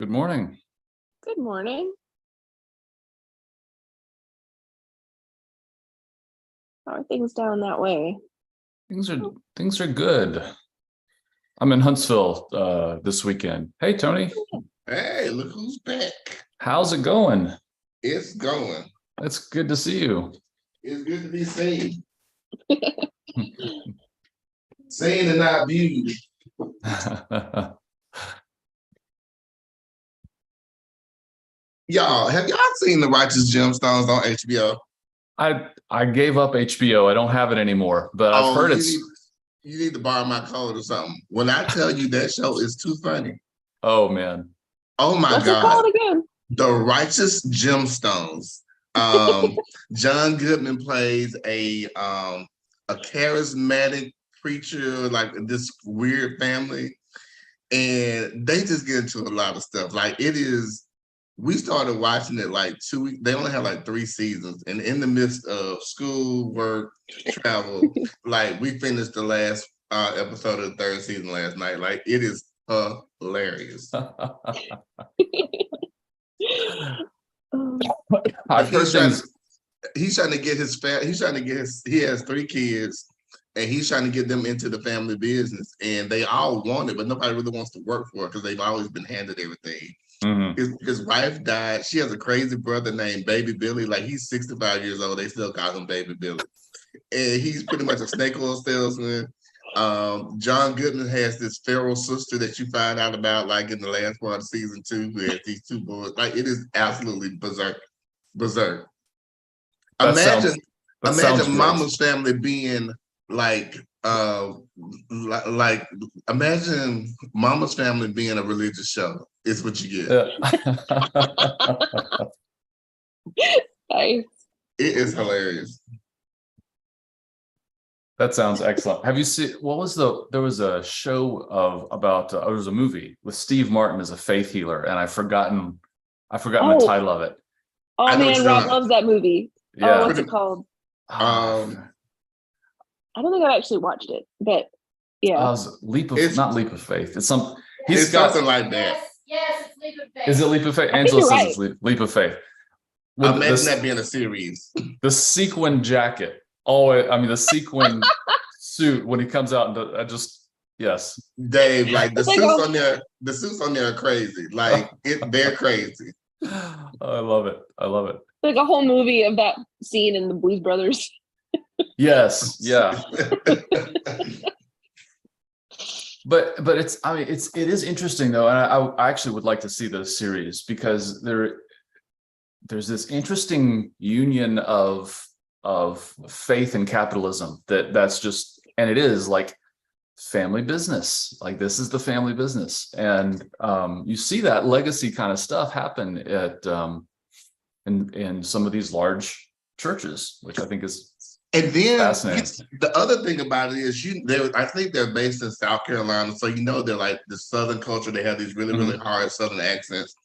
Good morning. Good morning. How are things down that way? Things are good. I'm in Huntsville this weekend. Hey, Tony. Hey, look who's back. How's it going? It's going. It's good to see you. It's good to be seen. Seen and not viewed. Y'all, have y'all seen The Righteous Gemstones on HBO? I gave up HBO. I don't have it anymore, but I've heard you need to borrow my code or something. When I tell you that show is too funny. Oh man. Oh my What's God. it called again? The Righteous Gemstones. John Goodman plays a charismatic preacher, like this weird family, and they just get into a lot of stuff. Like we started watching it like 2 weeks. They only have like 3 seasons, and in the midst of school, work, travel, like we finished the last episode of the 3rd season last night. Like it is hilarious. I've heard things. He's trying to get he has 3 kids, and he's trying to get them into the family business, and they all want it, but nobody really wants to work for it because they've always been handed everything. Mm-hmm. His wife died. She has a crazy brother named Baby Billy. Like he's 65 years old. They still call him Baby Billy. And he's pretty much a snake oil salesman. John Goodman has this feral sister that you find out about like in the last part of season 2, who has these 2 boys. Like it is absolutely berserk. Imagine Mama's family being like imagine Mama's family being a religious show. Is what you get. Nice. It is hilarious. That sounds excellent. Have you seen there was a show about there was a movie with Steve Martin as a faith healer, and I've forgotten the title of it. Oh man, Rob loves that movie. Yeah. Oh, what's it called? I don't think I've actually watched it, but yeah. Not Leap of Faith. It's something like that. Yes, it's Leap of Faith. Is it Leap of Faith? Angela says it's Leap of Faith. Imagine that being a series. The sequin jacket. The sequin suit when he comes out, and yes. Dave, like the suits on there are crazy. Like they're crazy. I love it. Like a whole movie of that scene in the Blues Brothers. Yes, yeah. But it is interesting though, and I actually would like to see the series because there's this interesting union of faith and capitalism that's just, and it is like family business. Like this is the family business, and you see that legacy kind of stuff happen at in some of these large churches, which I think is. And then the other thing about it is I think they're based in South Carolina. So, they're like the Southern culture. They have these really, really hard Southern accents.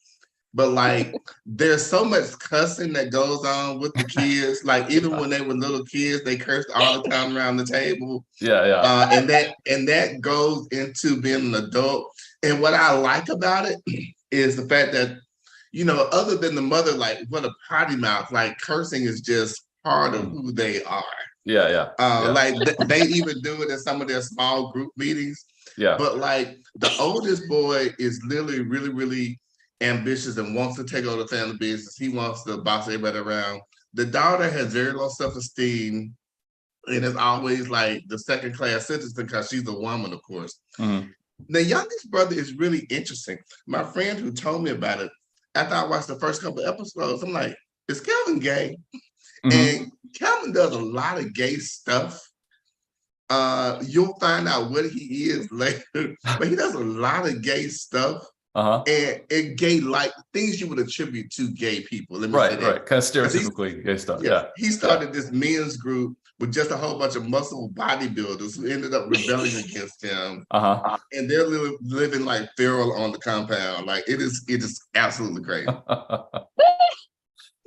But like, there's so much cussing that goes on with the kids. Like even when they were little kids, they cursed all the time around the table. Yeah. And that goes into being an adult. And what I like about it is the fact that, other than the mother, like what a potty mouth, like cursing is just part of who they are. Yeah. Like they even do it in some of their small group meetings. Yeah. But like the oldest boy is literally really, really ambitious and wants to take over the family business. He wants to boss everybody around. The daughter has very low self-esteem and is always like the second-class citizen because she's a woman, of course. Mm-hmm. The youngest brother is really interesting. My friend who told me about it, after I watched the first couple of episodes, I'm like, is Kelvin gay? Mm-hmm. And Kelvin does a lot of gay stuff. You'll find out what he is later, but he does a lot of gay stuff. And gay, like things you would attribute to gay people. Right. Kind of stereotypically gay stuff. Yeah. He started this men's group with just a whole bunch of muscle bodybuilders who ended up rebelling against him. And they're living like feral on the compound. Like it is absolutely crazy.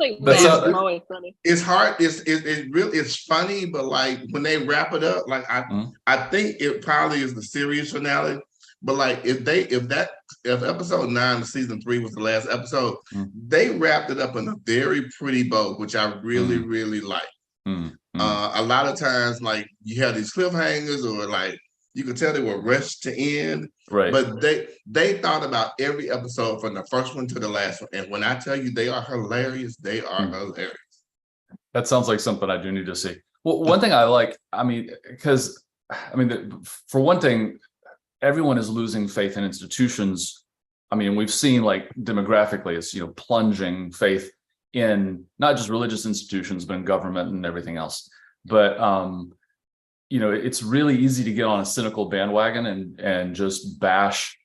Always funny. It's hard. It's funny, but like when they wrap it up, like I think it probably is the series finale. But like if episode 9 of season 3 was the last episode, Mm. they wrapped it up in a very pretty bow, which I really, really like. A lot of times, like you have these cliffhangers, or like you could tell they were rushed to end. Right. But they thought about every episode from the first one to the last one. And when I tell you they are hilarious, they are hilarious. That sounds like something I do need to see. Well, one thing I like, I mean, because I mean, for one thing, everyone is losing faith in institutions. I mean, we've seen like demographically, it's, you know, plunging faith in not just religious institutions, but in government and everything else. But you know, it's really easy to get on a cynical bandwagon and just bash,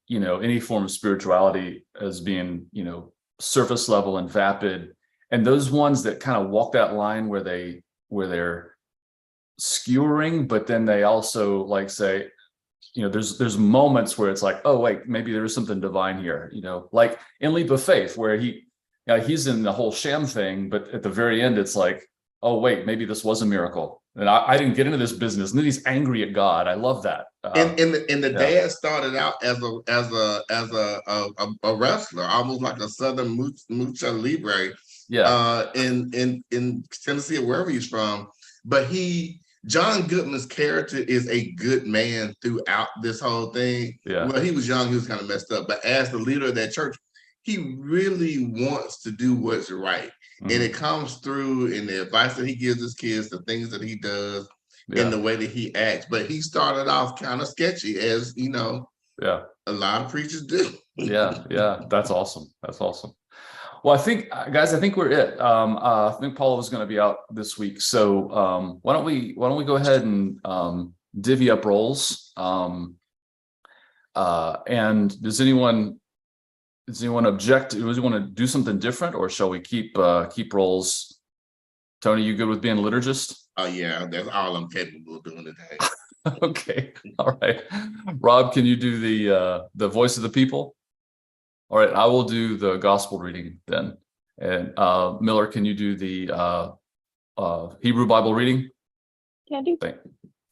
you know, any form of spirituality as being, you know, surface level and vapid. And those ones that kind of walk that line where they're skewering, but then they also like say, you know, there's moments where it's like, oh wait, maybe there's something divine here, you know, like in Leap of Faith, where he's in the whole sham thing, but at the very end, it's like, oh wait, maybe this was a miracle, and I didn't get into this business, and then he's angry at God. I love that. And the dad started out as a wrestler, almost like a Southern lucha libre. Yeah. In Tennessee or wherever he's from, but John Goodman's character is a good man throughout this whole thing. Yeah. Well, he was young, he was kind of messed up, but as the leader of that church, he really wants to do what's right. And it comes through in the advice that he gives his kids, the things that he does, in the way that he acts. But he started off kind of sketchy, as you know, a lot of preachers do. Yeah. That's awesome. Well, I think, guys, I think we're it. I think Paula was going to be out this week, so why don't we go ahead and divvy up roles? And does anyone object? Does anyone want to do something different, or shall we keep roles? Tony, you good with being a liturgist? Oh yeah, that's all I'm capable of doing today. Okay, all right. Rob, can you do the voice of the people? All right, I will do the gospel reading then. And Miller, can you do the Hebrew Bible reading? Can do.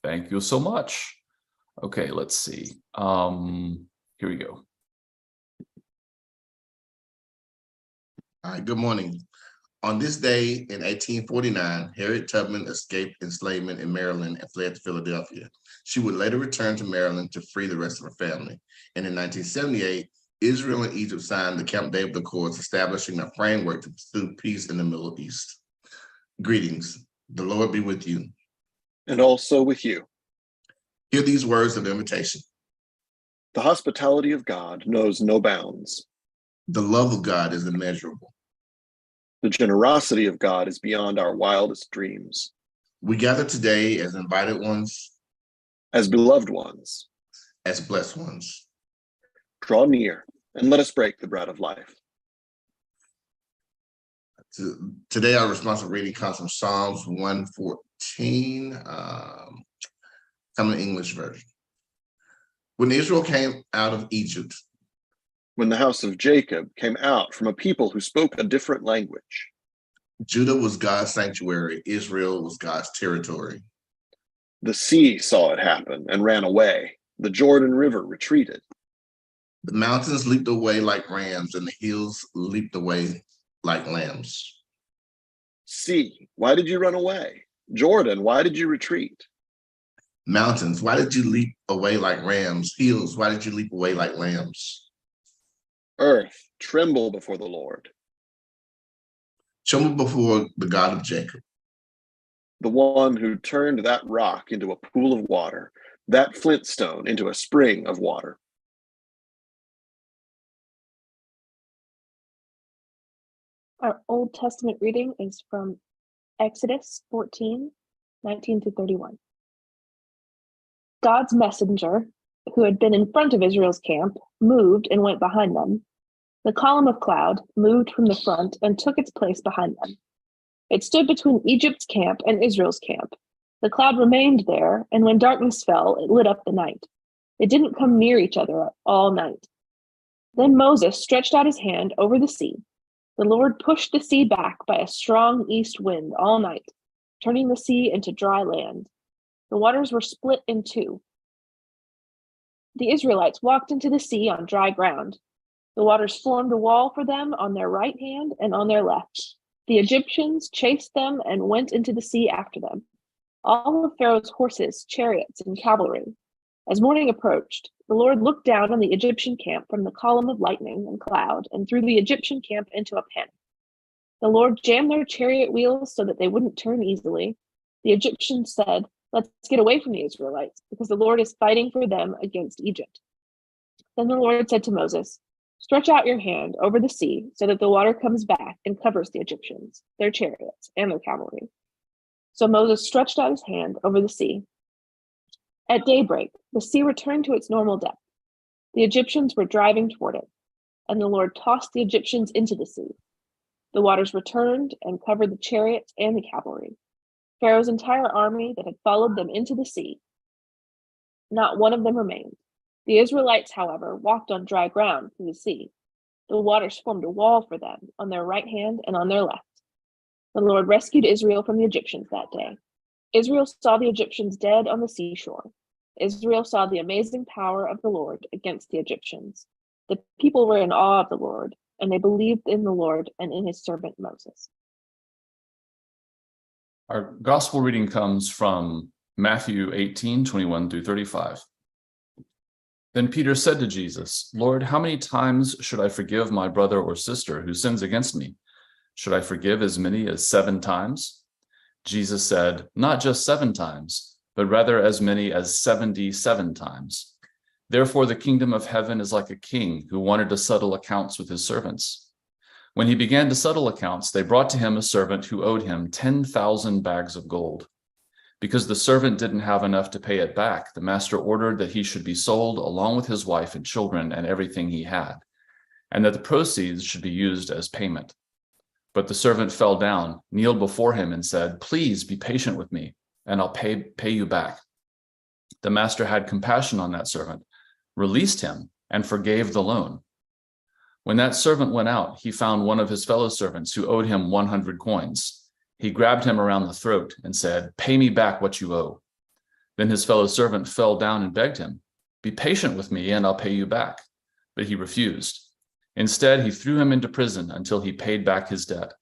Thank you so much. Okay, let's see. Here we go. All right, good morning. On this day in 1849, Harriet Tubman escaped enslavement in Maryland and fled to Philadelphia. She would later return to Maryland to free the rest of her family. And in 1978, Israel and Egypt signed the Camp David Accords, establishing a framework to pursue peace in the Middle East. Greetings. The Lord be with you. And also with you. Hear these words of invitation. The hospitality of God knows no bounds. The love of God is immeasurable. The generosity of God is beyond our wildest dreams. We gather today as invited ones, as beloved ones, as blessed ones. Draw near and let us break the bread of life. Today, our responsive reading comes from Psalms 114, Common English Version. When Israel came out of Egypt, when the house of Jacob came out from a people who spoke a different language. Judah was God's sanctuary. Israel was God's territory. The sea saw it happen and ran away. The Jordan River retreated. The mountains leaped away like rams, and the hills leaped away like lambs. Sea, why did you run away? Jordan, why did you retreat? Mountains, why did you leap away like rams? Hills, why did you leap away like lambs? Earth, tremble before the Lord. Tremble before the God of Jacob. The one who turned that rock into a pool of water, that flintstone into a spring of water. Our Old Testament reading is from Exodus 14:19-31. God's messenger, who had been in front of Israel's camp, moved and went behind them. The column of cloud moved from the front and took its place behind them. It stood between Egypt's camp and Israel's camp. The cloud remained there, and when darkness fell, it lit up the night. It didn't come near each other all night. Then Moses stretched out his hand over the sea. The Lord pushed the sea back by a strong east wind all night, turning the sea into dry land. The waters were split in two. The Israelites walked into the sea on dry ground. The waters formed a wall for them on their right hand and on their left. The Egyptians chased them and went into the sea after them, all of Pharaoh's horses, chariots, and cavalry. As morning approached, the Lord looked down on the Egyptian camp from the column of lightning and cloud and threw the Egyptian camp into a panic. The Lord jammed their chariot wheels so that they wouldn't turn easily. The Egyptians said, "Let's get away from the Israelites, because the Lord is fighting for them against Egypt." Then the Lord said to Moses, "Stretch out your hand over the sea so that the water comes back and covers the Egyptians, their chariots, and their cavalry." So Moses stretched out his hand over the sea. At daybreak, the sea returned to its normal depth. The Egyptians were driving toward it, and the Lord tossed the Egyptians into the sea. The waters returned and covered the chariots and the cavalry, Pharaoh's entire army that had followed them into the sea. Not one of them remained. The Israelites, however, walked on dry ground through the sea. The waters formed a wall for them on their right hand and on their left. The Lord rescued Israel from the Egyptians that day. Israel saw the Egyptians dead on the seashore. Israel saw the amazing power of the Lord against the Egyptians. The people were in awe of the Lord, and they believed in the Lord and in his servant Moses. Our gospel reading comes from Matthew 18:21-35. Then Peter said to Jesus, "Lord, how many times should I forgive my brother or sister who sins against me? Should I forgive as many as 7 times?" Jesus said, "Not just 7 times, but rather as many as 77 times. Therefore, the kingdom of heaven is like a king who wanted to settle accounts with his servants. When he began to settle accounts, they brought to him a servant who owed him 10,000 bags of gold. Because the servant didn't have enough to pay it back, the master ordered that he should be sold along with his wife and children and everything he had, and that the proceeds should be used as payment. But the servant fell down, kneeled before him, and said, 'Please be patient with me, and I'll pay you back.' The master had compassion on that servant, released him, and forgave the loan. When that servant went out, he found one of his fellow servants who owed him 100 coins. He grabbed him around the throat and said, 'Pay me back what you owe.' Then his fellow servant fell down and begged him, 'Be patient with me, and I'll pay you back.' But he refused. Instead, he threw him into prison until he paid back his debt.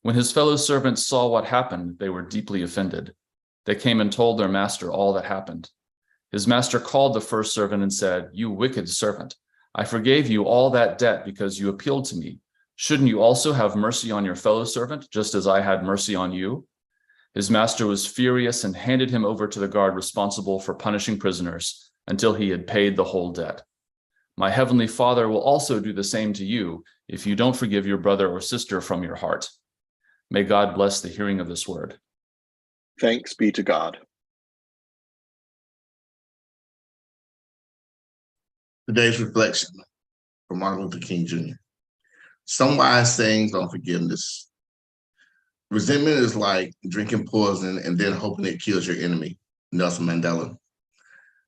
When his fellow servants saw what happened, they were deeply offended. They came and told their master all that happened. His master called the first servant and said, 'You wicked servant, I forgave you all that debt because you appealed to me. Shouldn't you also have mercy on your fellow servant, just as I had mercy on you?' His master was furious and handed him over to the guard responsible for punishing prisoners until he had paid the whole debt. My heavenly Father will also do the same to you if you don't forgive your brother or sister from your heart." May God bless the hearing of this word. Thanks be to God. Today's reflection from Martin Luther King Jr. Some wise sayings on forgiveness. Resentment is like drinking poison and then hoping it kills your enemy. Nelson Mandela.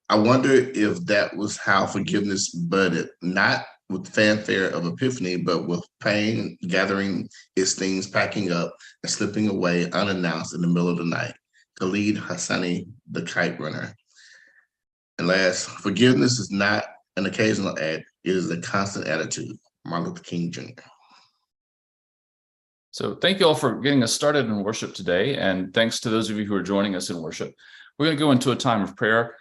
I wonder if that was how forgiveness budded, not with fanfare of epiphany, but with pain gathering its things, packing up and slipping away unannounced in the middle of the night. Khalid Hassani, the kite runner. And last, forgiveness is not an occasional act, it is a constant attitude. Martin Luther King Jr. So thank you all for getting us started in worship today. And thanks to those of you who are joining us in worship. We're going to go into a time of prayer.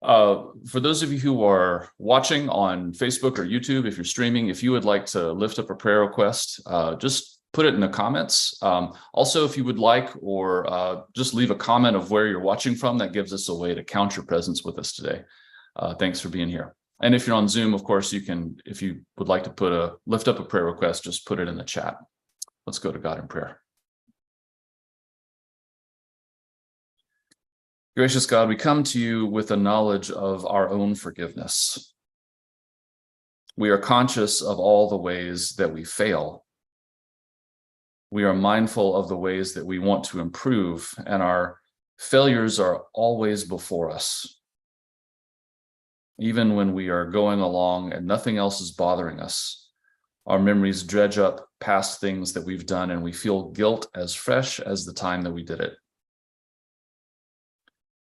For those of you who are watching on Facebook or YouTube, if you're streaming, if you would like to lift up a prayer request, just put it in the comments. Also, if you would like, or just leave a comment of where you're watching from, that gives us a way to count your presence with us today. Thanks for being here. And if you're on Zoom, of course, you can, if you would like to lift up a prayer request, just put it in the chat. Let's go to God in prayer. Gracious God, we come to you with a knowledge of our own forgiveness. We are conscious of all the ways that we fail. We are mindful of the ways that we want to improve, and our failures are always before us. Even when we are going along and nothing else is bothering us, our memories dredge up past things that we've done, and we feel guilt as fresh as the time that we did it.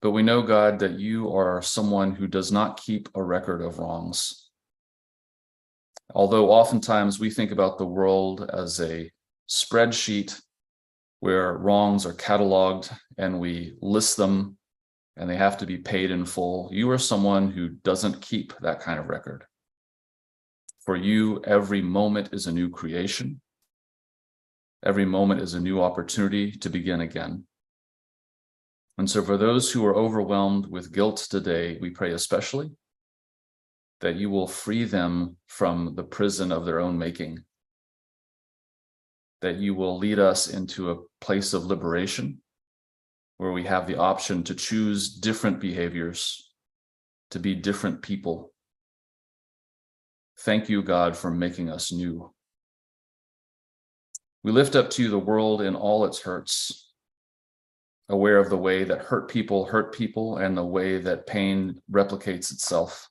But we know, God, that you are someone who does not keep a record of wrongs. Although oftentimes we think about the world as a spreadsheet where wrongs are cataloged and we list them and they have to be paid in full, you are someone who doesn't keep that kind of record. For you, every moment is a new creation. Every moment is a new opportunity to begin again. And so for those who are overwhelmed with guilt today, we pray especially that you will free them from the prison of their own making, that you will lead us into a place of liberation where we have the option to choose different behaviors, to be different people. Thank you, God, for making us new. We lift up to you the world in all its hurts, aware of the way that hurt people and the way that pain replicates itself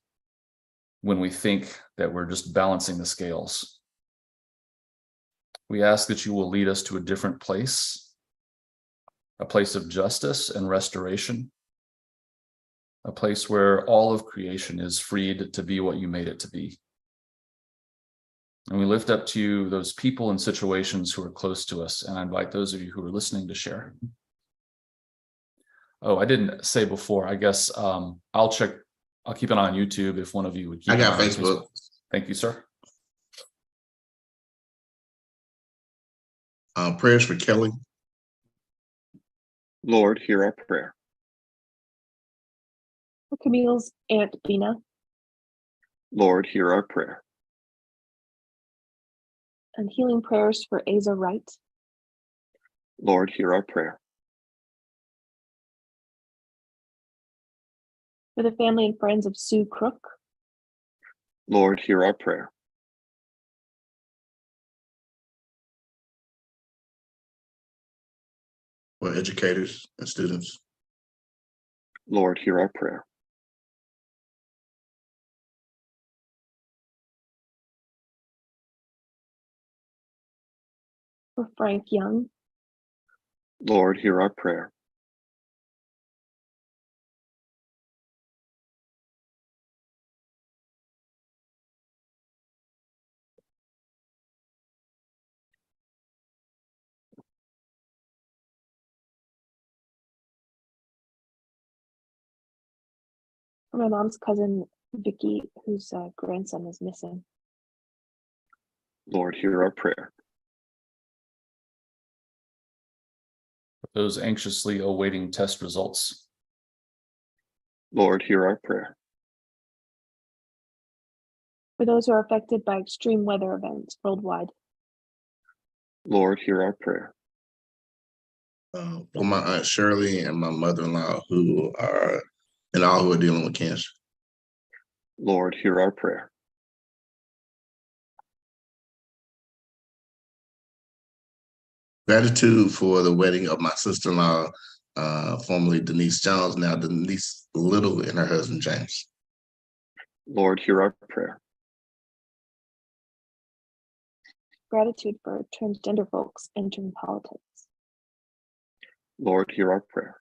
when we think that we're just balancing the scales. We ask that you will lead us to a different place, a place of justice and restoration, a place where all of creation is freed to be what you made it to be. And we lift up to you those people and situations who are close to us, and I invite those of you who are listening to share. Oh, I didn't say before, I guess I'll keep an eye on YouTube if one of you would keep I an eye got on Facebook. Thank you, sir. Prayers for Kelly. Lord, hear our prayer. For Camille's Aunt Bina, Lord, hear our prayer. and healing prayers for Asa Wright, Lord, hear our prayer. for the family and friends of Sue Crook, Lord, hear our prayer. For educators and students. Lord, hear our prayer. for Frank Young, Lord, hear our prayer. for my mom's cousin Vicky, whose grandson is missing. Lord, hear our prayer. Those anxiously awaiting test results. Lord, hear our prayer. For those who are affected by extreme weather events worldwide. Lord, hear our prayer. For my Aunt Shirley and my mother-in-law who are dealing with cancer. Lord, hear our prayer. Gratitude for the wedding of my sister-in-law, formerly Denise Jones, now Denise Little, and her husband James. Lord, hear our prayer. Gratitude for transgender folks entering politics. Lord, hear our prayer.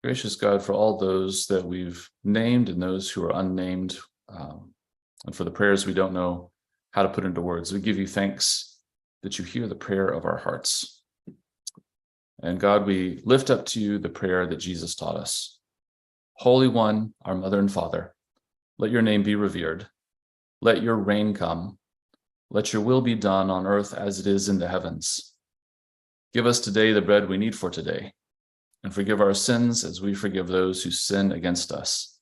Gracious God, for all those that we've named and those who are unnamed, and for the prayers we don't know how to put into words, we give you thanks that you hear the prayer of our hearts. And God, we lift up to you the prayer that Jesus taught us. Holy One, our Mother and Father, let your name be revered. Let your reign come. Let your will be done on earth as it is in the heavens. Give us today the bread we need for today, and forgive our sins as we forgive those who sin against us.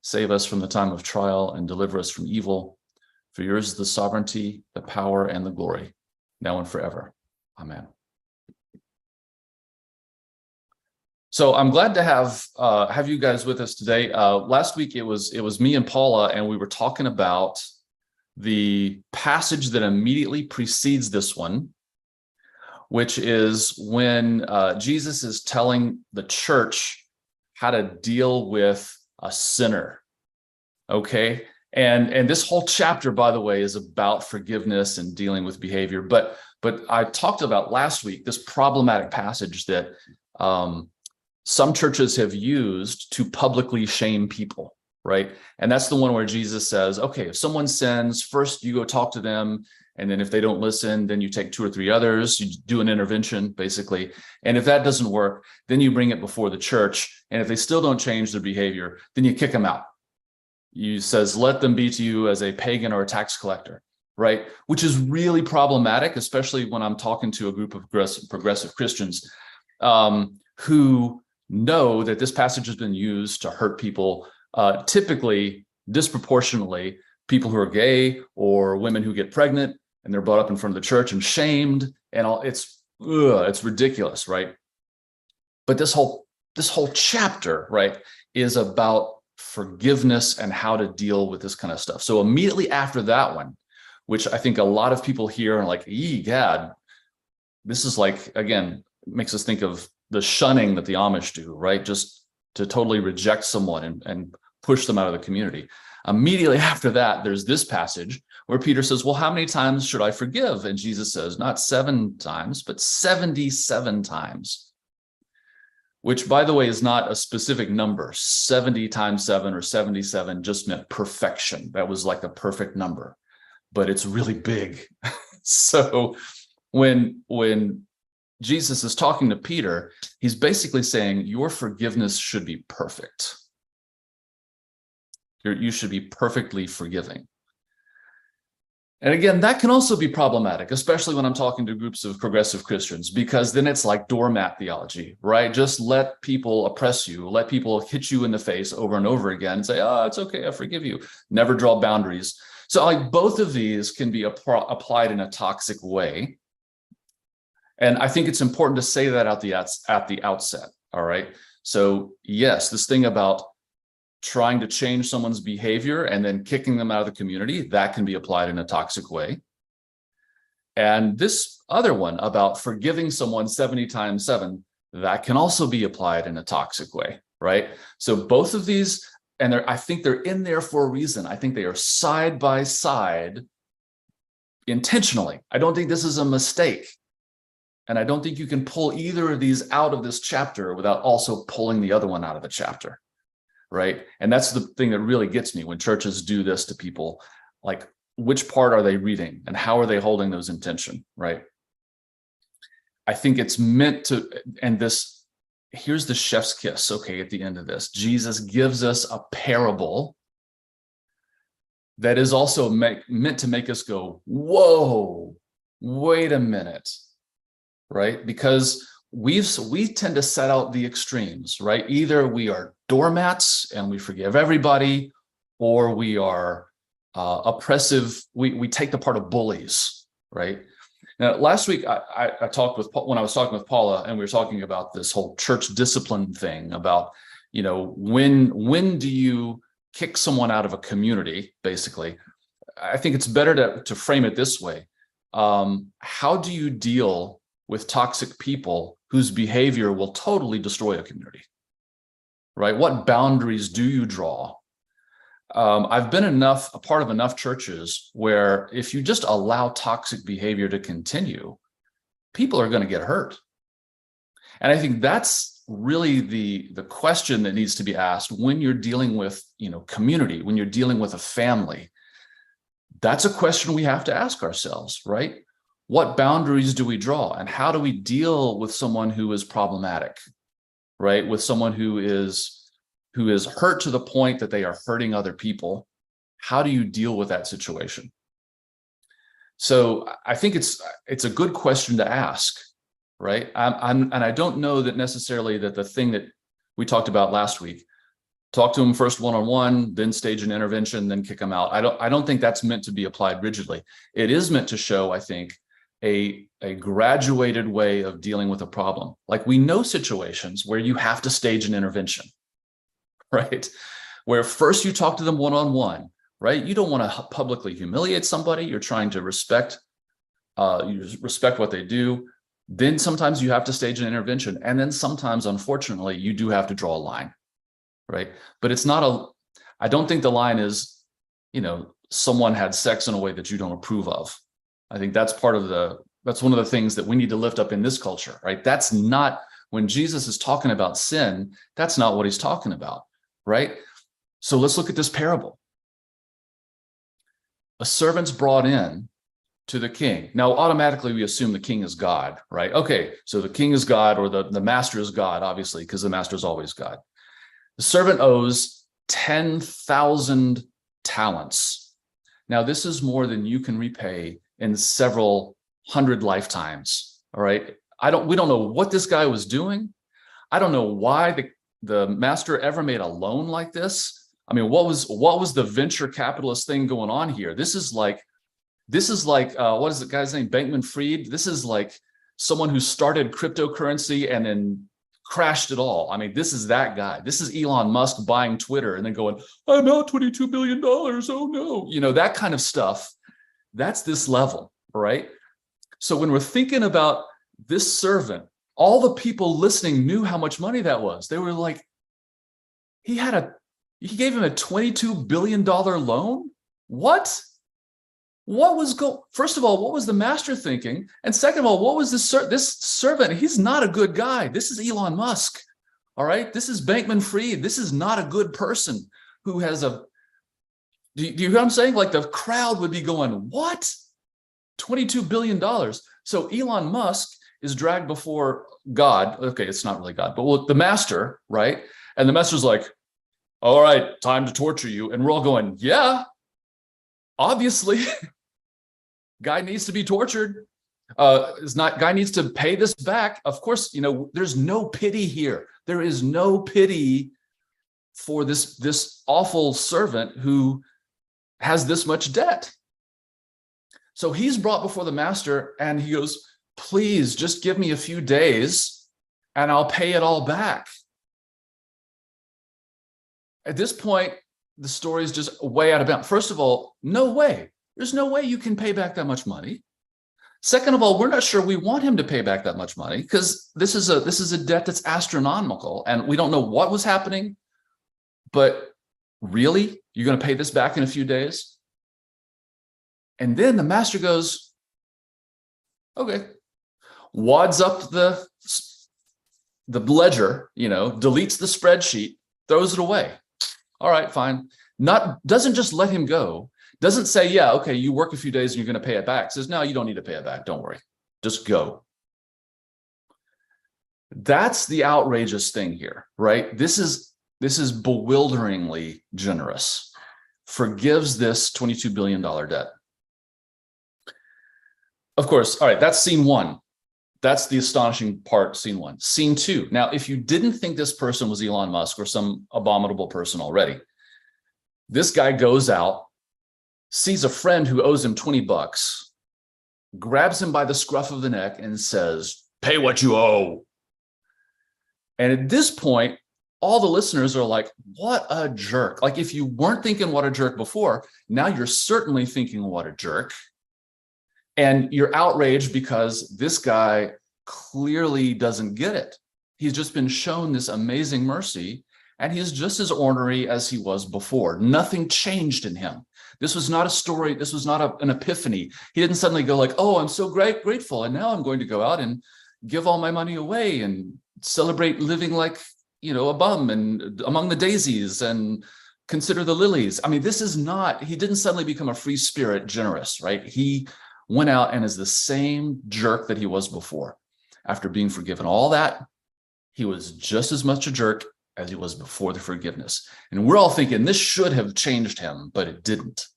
Save us from the time of trial and deliver us from evil. For yours is the sovereignty, the power, and the glory, now and forever. Amen. So I'm glad to have you guys with us today. Last week it was me and Paula, and we were talking about the passage that immediately precedes this one, which is when Jesus is telling the church how to deal with a sinner. Okay. And this whole chapter, by the way, is about forgiveness and dealing with behavior. But I talked about last week this problematic passage that some churches have used to publicly shame people, right? And that's the one where Jesus says, okay, if someone sins, first you go talk to them. And then if they don't listen, then you take 2 or 3 others, you do an intervention, basically. And if that doesn't work, then you bring it before the church. And if they still don't change their behavior, then you kick them out. You says, let them be to you as a pagan or a tax collector, right? Which is really problematic, especially when I'm talking to a group of progressive Christians who know that this passage has been used to hurt people, typically disproportionately people who are gay or women who get pregnant, and they're brought up in front of the church and shamed, and all. It's ridiculous, right? But this whole chapter, right, is about forgiveness and how to deal with this kind of stuff. So immediately after that one, which I think a lot of people hear and like, egad, this is like, again, makes us think of the shunning that the Amish do, right? Just to totally reject someone and push them out of the community. Immediately after that, there's this passage where Peter says, well, how many times should I forgive? And Jesus says, not 7 times, but 77 times. Which, by the way, is not a specific number. 70 times 7 or 77 just meant perfection. That was like a perfect number, but it's really big. So when Jesus is talking to Peter, he's basically saying your forgiveness should be perfect. You should be perfectly forgiving. And again, that can also be problematic, especially when I'm talking to groups of progressive Christians, because then it's like doormat theology, right? Just let people oppress you, let people hit you in the face over and over again and say, oh, it's okay, I forgive you. Never draw boundaries. So like both of these can be applied in a toxic way. And I think it's important to say that at the outset, all right? So yes, this thing about trying to change someone's behavior and then kicking them out of the community, that can be applied in a toxic way. And this other one about forgiving someone 70 times 7, that can also be applied in a toxic way, right? So both of these, and I think they're in there for a reason. I think they are side by side intentionally. I don't think this is a mistake. And I don't think you can pull either of these out of this chapter without also pulling the other one out of the chapter. Right. And that's the thing that really gets me when churches do this to people, like which part are they reading and how are they holding those in tension? Right. I think it's meant to, and this, here's the chef's kiss. Okay. At the end of this, Jesus gives us a parable that is also meant to make us go, whoa, wait a minute. Right. Because we tend to set out the extremes, right? Either we are doormats and we forgive everybody, or we are oppressive. We take the part of bullies, right? Now, last week I talked with, when I was talking with Paula, and we were talking about this whole church discipline thing about, you know, when do you kick someone out of a community? Basically, I think it's better to frame it this way: how do you deal with toxic people whose behavior will totally destroy a community, right? What boundaries do you draw? I've been a part of enough churches where if you just allow toxic behavior to continue, people are going to get hurt. And I think that's really the question that needs to be asked when you're dealing with, you know, community, when you're dealing with a family. That's a question we have to ask ourselves, right? What boundaries do we draw, and how do we deal with someone who is problematic, right? With someone who is hurt to the point that they are hurting other people. How do you deal with that situation? So I think it's a good question to ask, right? And I don't know that necessarily that the thing that we talked about last week, talk to them first one-on-one, then stage an intervention, then kick them out. I don't think that's meant to be applied rigidly. It is meant to show, I think, a graduated way of dealing with a problem. Like, we know situations where you have to stage an intervention, right? Where first you talk to them one-on-one, right? You don't want to publicly humiliate somebody. You're trying to respect what they do. Then sometimes you have to stage an intervention. And then sometimes, unfortunately, you do have to draw a line, right? But it's not I don't think the line is, someone had sex in a way that you don't approve of. I think that's one of the things that we need to lift up in this culture, right? That's not, when Jesus is talking about sin, that's not what he's talking about, right? So let's look at this parable. A servant's brought in to the king. Now, automatically we assume the king is God, right? Okay, so the king is God, or the master is God, obviously, because the master is always God. The servant owes 10,000 talents. Now, this is more than you can repay in several hundred lifetimes, all right? We don't know what this guy was doing. I don't know why the master ever made a loan like this. I mean, what was the venture capitalist thing going on here? This is like what is the guy's name? Bankman-Fried. This is like someone who started cryptocurrency and then crashed it all. I mean, this is that guy. This is Elon Musk buying Twitter and then going, I'm out $22 billion. Oh no. That kind of stuff. That's this level, right? So when we're thinking about this servant, all the people listening knew how much money that was. They were like, he gave him a $22 billion loan? What? First of all, what was the master thinking? And second of all, what was this servant? He's not a good guy. This is Elon Musk. All right. This is Bankman-Fried. This is not a good person who has do you hear what I'm saying? Like, the crowd would be going, what? $22 billion. So Elon Musk is dragged before God. Okay, it's not really God, but the master, right? And the master's like, all right, time to torture you. And we're all going, yeah, obviously. Guy needs to be tortured. Guy needs to pay this back. Of course, there's no pity here. There is no pity for this awful servant who has this much debt. So he's brought before the master and he goes, please just give me a few days and I'll pay it all back. At this point, the story is just way out of bounds. First of all, no way. There's no way you can pay back that much money. Second of all, we're not sure we want him to pay back that much money, because this is a debt that's astronomical and we don't know what was happening. But really, you're going to pay this back in a few days? And then the master goes, okay, wads up the ledger, deletes the spreadsheet, throws it away. All right, fine. Doesn't just let him go. Doesn't say, yeah, okay, you work a few days and you're going to pay it back. Says, no, you don't need to pay it back. Don't worry. Just go. That's the outrageous thing here, right? This is bewilderingly generous. Forgives this $22 billion debt. Of course, all right, that's scene one. That's the astonishing part, scene one. Scene two. Now, if you didn't think this person was Elon Musk or some abominable person already, this guy goes out, sees a friend who owes him $20, grabs him by the scruff of the neck and says, pay what you owe. And at this point, all the listeners are like, what a jerk. Like, if you weren't thinking what a jerk before, now you're certainly thinking what a jerk. And you're outraged because this guy clearly doesn't get it. He's just been shown this amazing mercy, and he's just as ornery as he was before. Nothing changed in him. This was not a story. This was not an epiphany. He didn't suddenly go like, oh, I'm so grateful, and now I'm going to go out and give all my money away and celebrate living like, a bum and among the daisies and consider the lilies. I mean, he didn't suddenly become a free spirit generous, right? He went out and is the same jerk that he was before. After being forgiven all that, he was just as much a jerk as he was before the forgiveness. And we're all thinking this should have changed him, but it didn't.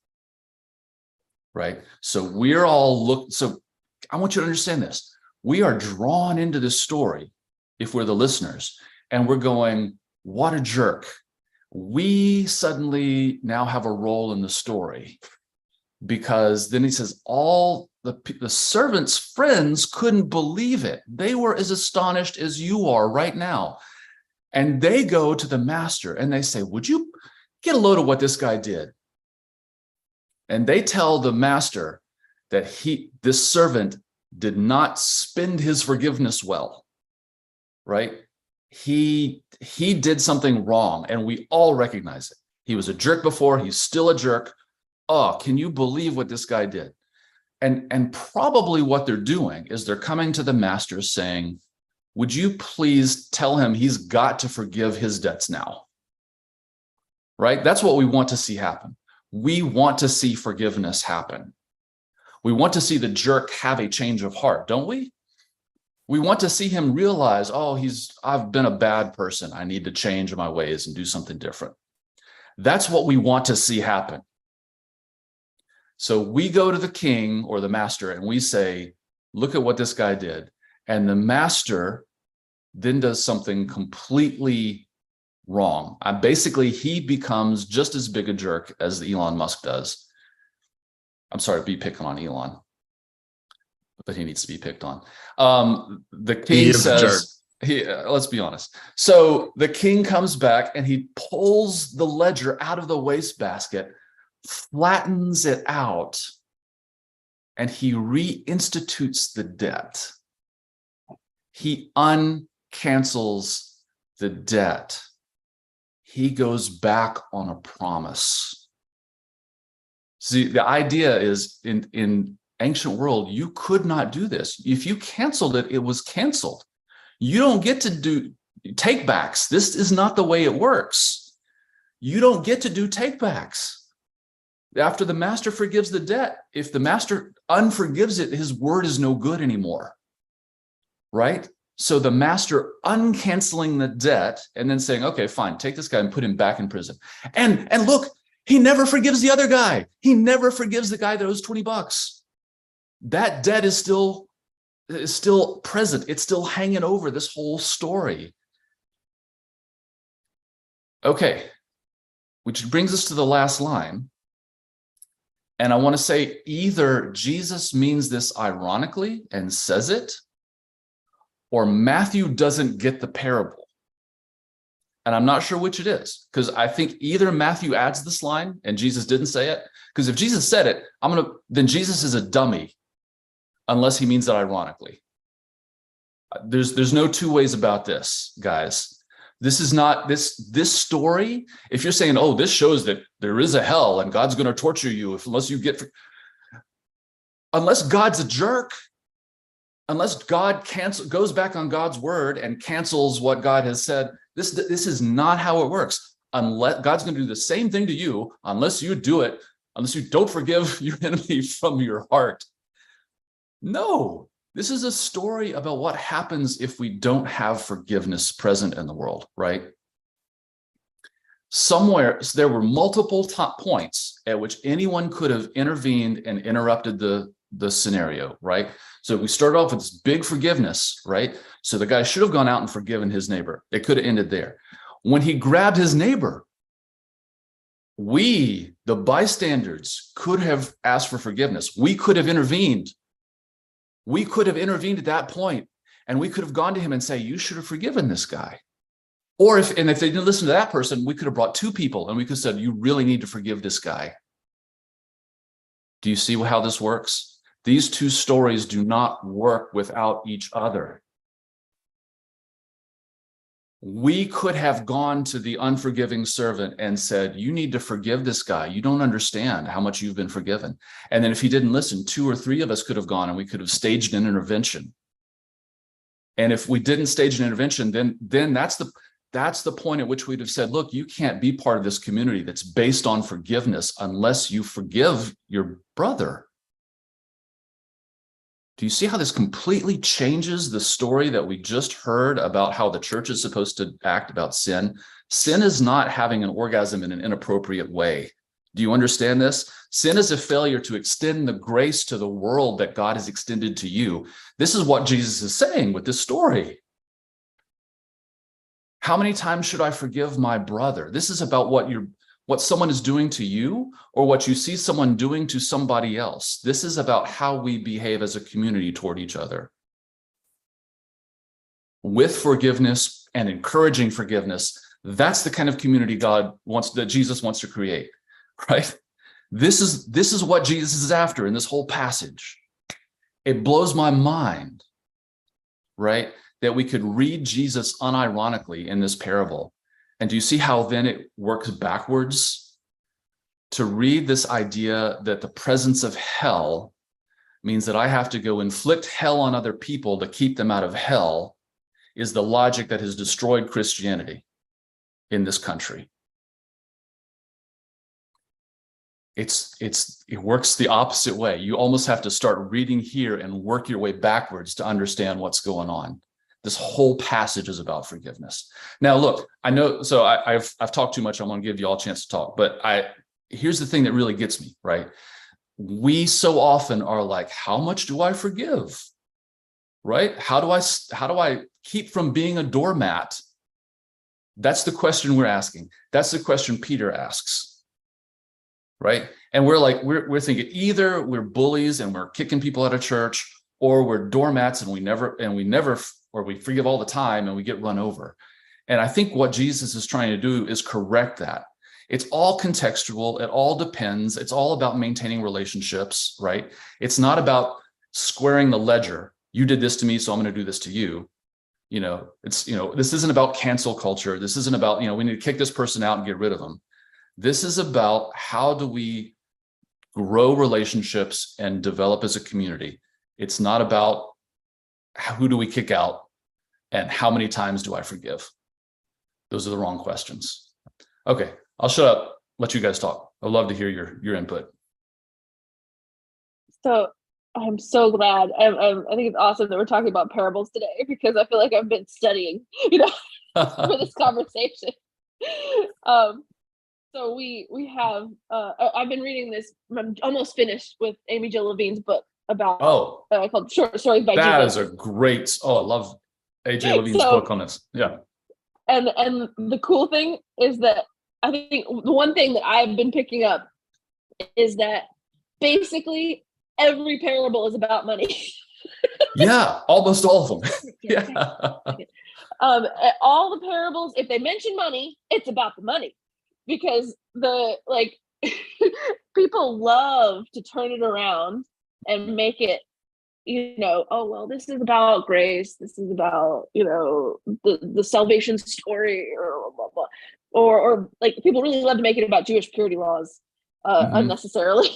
Right? So so I want you to understand this. We are drawn into this story if we're the listeners, and we're going, what a jerk. We suddenly now have a role in the story, because then he says all the servant's friends couldn't believe it. They were as astonished as you are right now. And they go to the master and they say, would you get a load of what this guy did? And they tell the master that this servant did not spend his forgiveness well, right? He did something wrong, and we all recognize it. He was a jerk before, he's still a jerk. Oh, can you believe what this guy did? And probably what they're doing is they're coming to the master saying, would you please tell him he's got to forgive his debts now? Right? That's what we want to see happen. We want to see forgiveness happen. We want to see the jerk have a change of heart, don't we? We want to see him realize, oh, I've been a bad person. I need to change my ways and do something different. That's what we want to see happen. So we go to the king or the master and we say, look at what this guy did. And the master then does something completely wrong. Basically, he becomes just as big a jerk as Elon Musk does. I'm sorry to be picking on Elon, but he needs to be picked on. The king says, let's be honest. So the king comes back and he pulls the ledger out of the wastebasket, flattens it out, and he reinstitutes the debt. He uncancels the debt. He goes back on a promise. See, the idea is in ancient world, you could not do this. If you canceled it, it was canceled. You don't get to do take backs. This is not the way it works. You don't get to do take backs. After the master forgives the debt, if the master unforgives it, his word is no good anymore. Right? So the master uncanceling the debt and then saying, okay, fine, take this guy and put him back in prison. And look, he never forgives the other guy. He never forgives the guy that owes $20. That debt is still present. It's still hanging over this whole story. Okay, which brings us to the last line. And I want to say either Jesus means this ironically and says it, or Matthew doesn't get the parable. And I'm not sure which it is, because I think either Matthew adds this line and Jesus didn't say it, because if Jesus said it, then Jesus is a dummy, unless he means it ironically. There's no two ways about this, guys. This is not this story. If you're saying, oh, this shows that there is a hell and God's going to torture you unless God's a jerk, unless God goes back on God's word and cancels what God has said, this is not how it works. Unless God's going to do the same thing to you, unless you do it, unless you don't forgive your enemy from your heart. No, this is a story about what happens if we don't have forgiveness present in the world, right? Somewhere there were multiple points at which anyone could have intervened and interrupted the scenario, right? So we started off with this big forgiveness, right? So the guy should have gone out and forgiven his neighbor. It could have ended there. When he grabbed his neighbor, we, the bystanders, could have asked for forgiveness. We could have intervened. We could have intervened at that point, and we could have gone to him and say, you should have forgiven this guy. Or if they didn't listen to that person, we could have brought two people and we could have said, you really need to forgive this guy. Do you see how this works? These two stories do not work without each other. We could have gone to the unforgiving servant and said, you need to forgive this guy. You don't understand how much you've been forgiven. And then if he didn't listen, 2 or 3 of us could have gone and we could have staged an intervention. And if we didn't stage an intervention, then that's the point at which we'd have said, look, you can't be part of this community that's based on forgiveness unless you forgive your brother. Do you see how this completely changes the story that we just heard about how the church is supposed to act about sin? Sin is not having an orgasm in an inappropriate way. Do you understand this? Sin is a failure to extend the grace to the world that God has extended to you. This is what Jesus is saying with this story. How many times should I forgive my brother? This is about what someone is doing to you or what you see someone doing to somebody else. This is about how we behave as a community toward each other. With forgiveness and encouraging forgiveness, that's the kind of community that Jesus wants to create, right? This is what Jesus is after in this whole passage. It blows my mind, right? That we could read Jesus unironically in this parable. And do you see how then it works backwards? To read this idea that the presence of hell means that I have to go inflict hell on other people to keep them out of hell is the logic that has destroyed Christianity in this country. It works the opposite way. You almost have to start reading here and work your way backwards to understand what's going on. This whole passage is about forgiveness. Now, look, I know, so I've talked too much. I'm going to give you all a chance to talk, but here's the thing that really gets me, right? We so often are like, how much do I forgive? Right? How do I keep from being a doormat? That's the question we're asking. That's the question Peter asks. Right? And we're like, we're thinking either we're bullies and we're kicking people out of church, or we're doormats and we forgive all the time and we get run over. And I think what Jesus is trying to do is correct that. It's all contextual. It all depends. It's all about maintaining relationships, right? It's not about squaring the ledger. You did this to me, so I'm going to do this to you. This isn't about cancel culture. This isn't about, we need to kick this person out and get rid of them. This is about how do we grow relationships and develop as a community. It's not about who do we kick out and how many times do I forgive? Those are the wrong questions. Okay, I'll shut up, let you guys talk. I'd love to hear your input. So I'm so glad. I think it's awesome that we're talking about parables today, because I feel like I've been studying, for this conversation. So we have, I've been reading this, I'm almost finished with Amy Jill Levine's book about, called Short Stories by Jesus. That is a great, I love AJ Levine's book on this. Yeah. And the cool thing is that I think the one thing that I've been picking up is that basically every parable is about money. Yeah, almost all of them. Yeah. All the parables, if they mention money, it's about the money, because people love to turn it around and make it, oh, well, this is about grace. This is about, the salvation story, or blah, blah, blah. Or like people really love to make it about Jewish purity laws unnecessarily.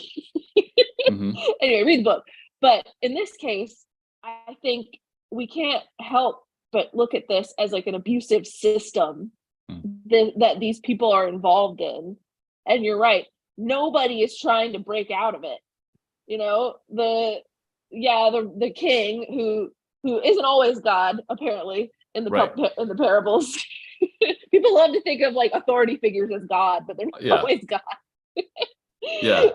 Anyway, read the book. But in this case, I think we can't help but look at this as like an abusive system that these people are involved in. And you're right. Nobody is trying to break out of it. The king who isn't always God, apparently, in the parables. People love to think of like authority figures as God, but they're not always God. Yeah.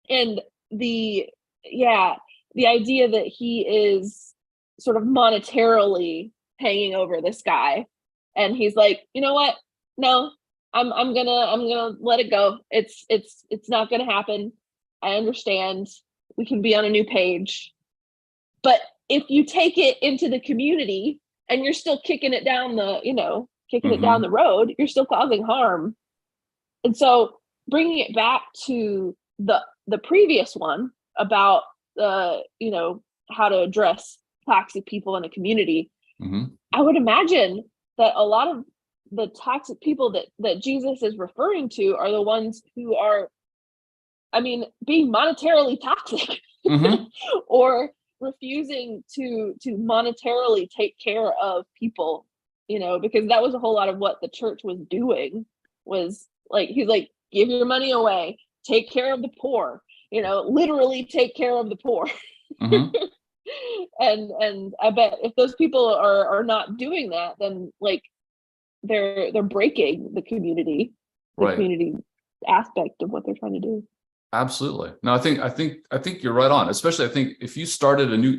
And the idea that he is sort of monetarily hanging over this guy, and he's like, you know what? No, I'm gonna let it go. It's not gonna happen. I understand. We can be on a new page. But if you take it into the community and you're still kicking it down it down the road, you're still causing harm. And so bringing it back to the previous one about how to address toxic people in a community, I would imagine that a lot of the toxic people that Jesus is referring to are the ones who are, being monetarily toxic or refusing to monetarily take care of people, because that was a whole lot of what the church was doing, was like, he's like, give your money away, take care of the poor, literally take care of the poor. And I bet if those people are not doing that, then like they're breaking the community aspect of what they're trying to do. Absolutely. No, I think you're right on. Especially, I think if you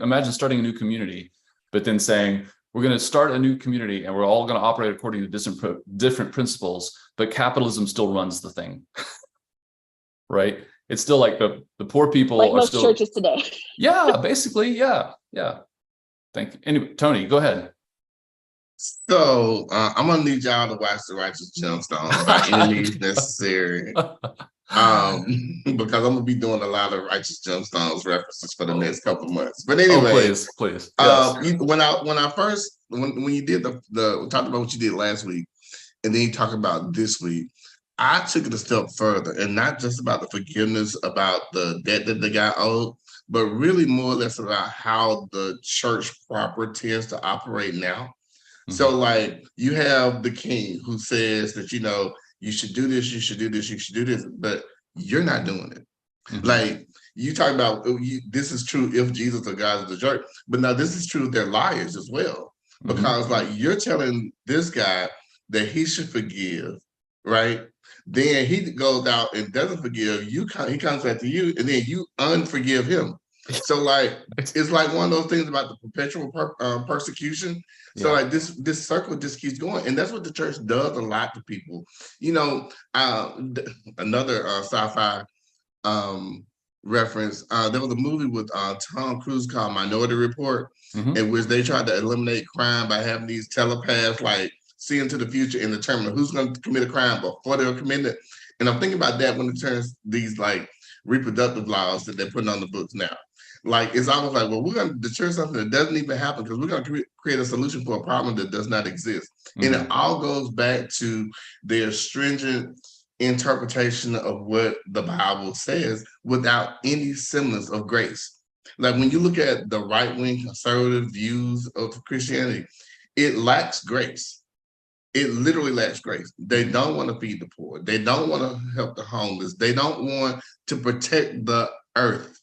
imagine starting a new community, but then saying we're going to start a new community and we're all going to operate according to different principles, but capitalism still runs the thing, right? It's still like the poor people like are most still churches today. Yeah, basically, yeah. Thank you. Anyway, Tony, go ahead. So I'm gonna need y'all to watch The Righteous Gemstones by any means necessary. Because I'm gonna be doing a lot of righteous gemstones references for the next couple of months. But Oh, anyway, please. Yes. When you did the talked about what you did last week, and then you talk about this week, I took it a step further, and not just about the forgiveness about the debt that the guy owed, but really more or less about how the church proper tends to operate now. So, like, you have the king who says that, you should do this, you should do this, you should do this, but you're not doing it. Like, you talk about this is true if Jesus or God is the church, but now this is true if they're liars as well. Because like you're telling this guy that he should forgive, right? Then he goes out and doesn't forgive you. He comes back to you, and then you unforgive him. So like it's like one of those things about the perpetual persecution. So like this circle just keeps going, and that's what the church does a lot to people. Another sci-fi reference. There was a movie with Tom Cruise called Minority Report, in which they tried to eliminate crime by having these telepaths like see into the future and determine who's going to commit a crime before they'll commit it. And I'm thinking about that when it turns these like reproductive laws that they're putting on the books now. Like it's almost like, well, we're going to deter something that doesn't even happen because we're going to create a solution for a problem that does not exist. And it all goes back to their stringent interpretation of what the Bible says without any semblance of grace. Like when you look at the right-wing conservative views of Christianity, it lacks grace. It literally lacks grace. They don't want to feed the poor. They don't want to help the homeless. They don't want to protect the earth.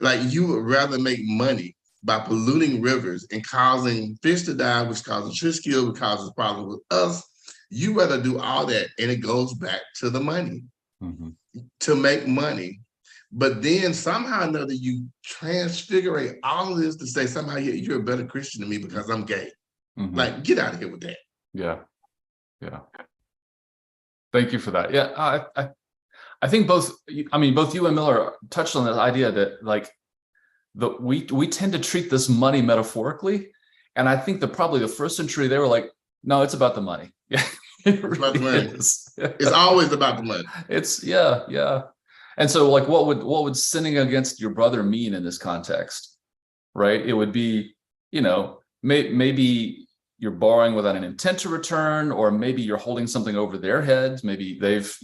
Like you would rather make money by polluting rivers and causing fish to die, which causes fish kill, which causes problems with us. You rather do all that, and it goes back to the money, to make money. But then somehow or another, you transfigurate all of this to say somehow you're a better Christian than me because I'm gay. Like, get out of here with that. Yeah. Thank you for that. Yeah, I think both you and Miller touched on this idea that like we tend to treat this money metaphorically, and I think that probably the first century they were like, no, it's about the money. Yeah, it really about the money. is. It's always about the money. It's yeah. And so like what would sinning against your brother mean in this context? Right? It would be, maybe you're borrowing without an intent to return, or maybe you're holding something over their heads. Maybe they've,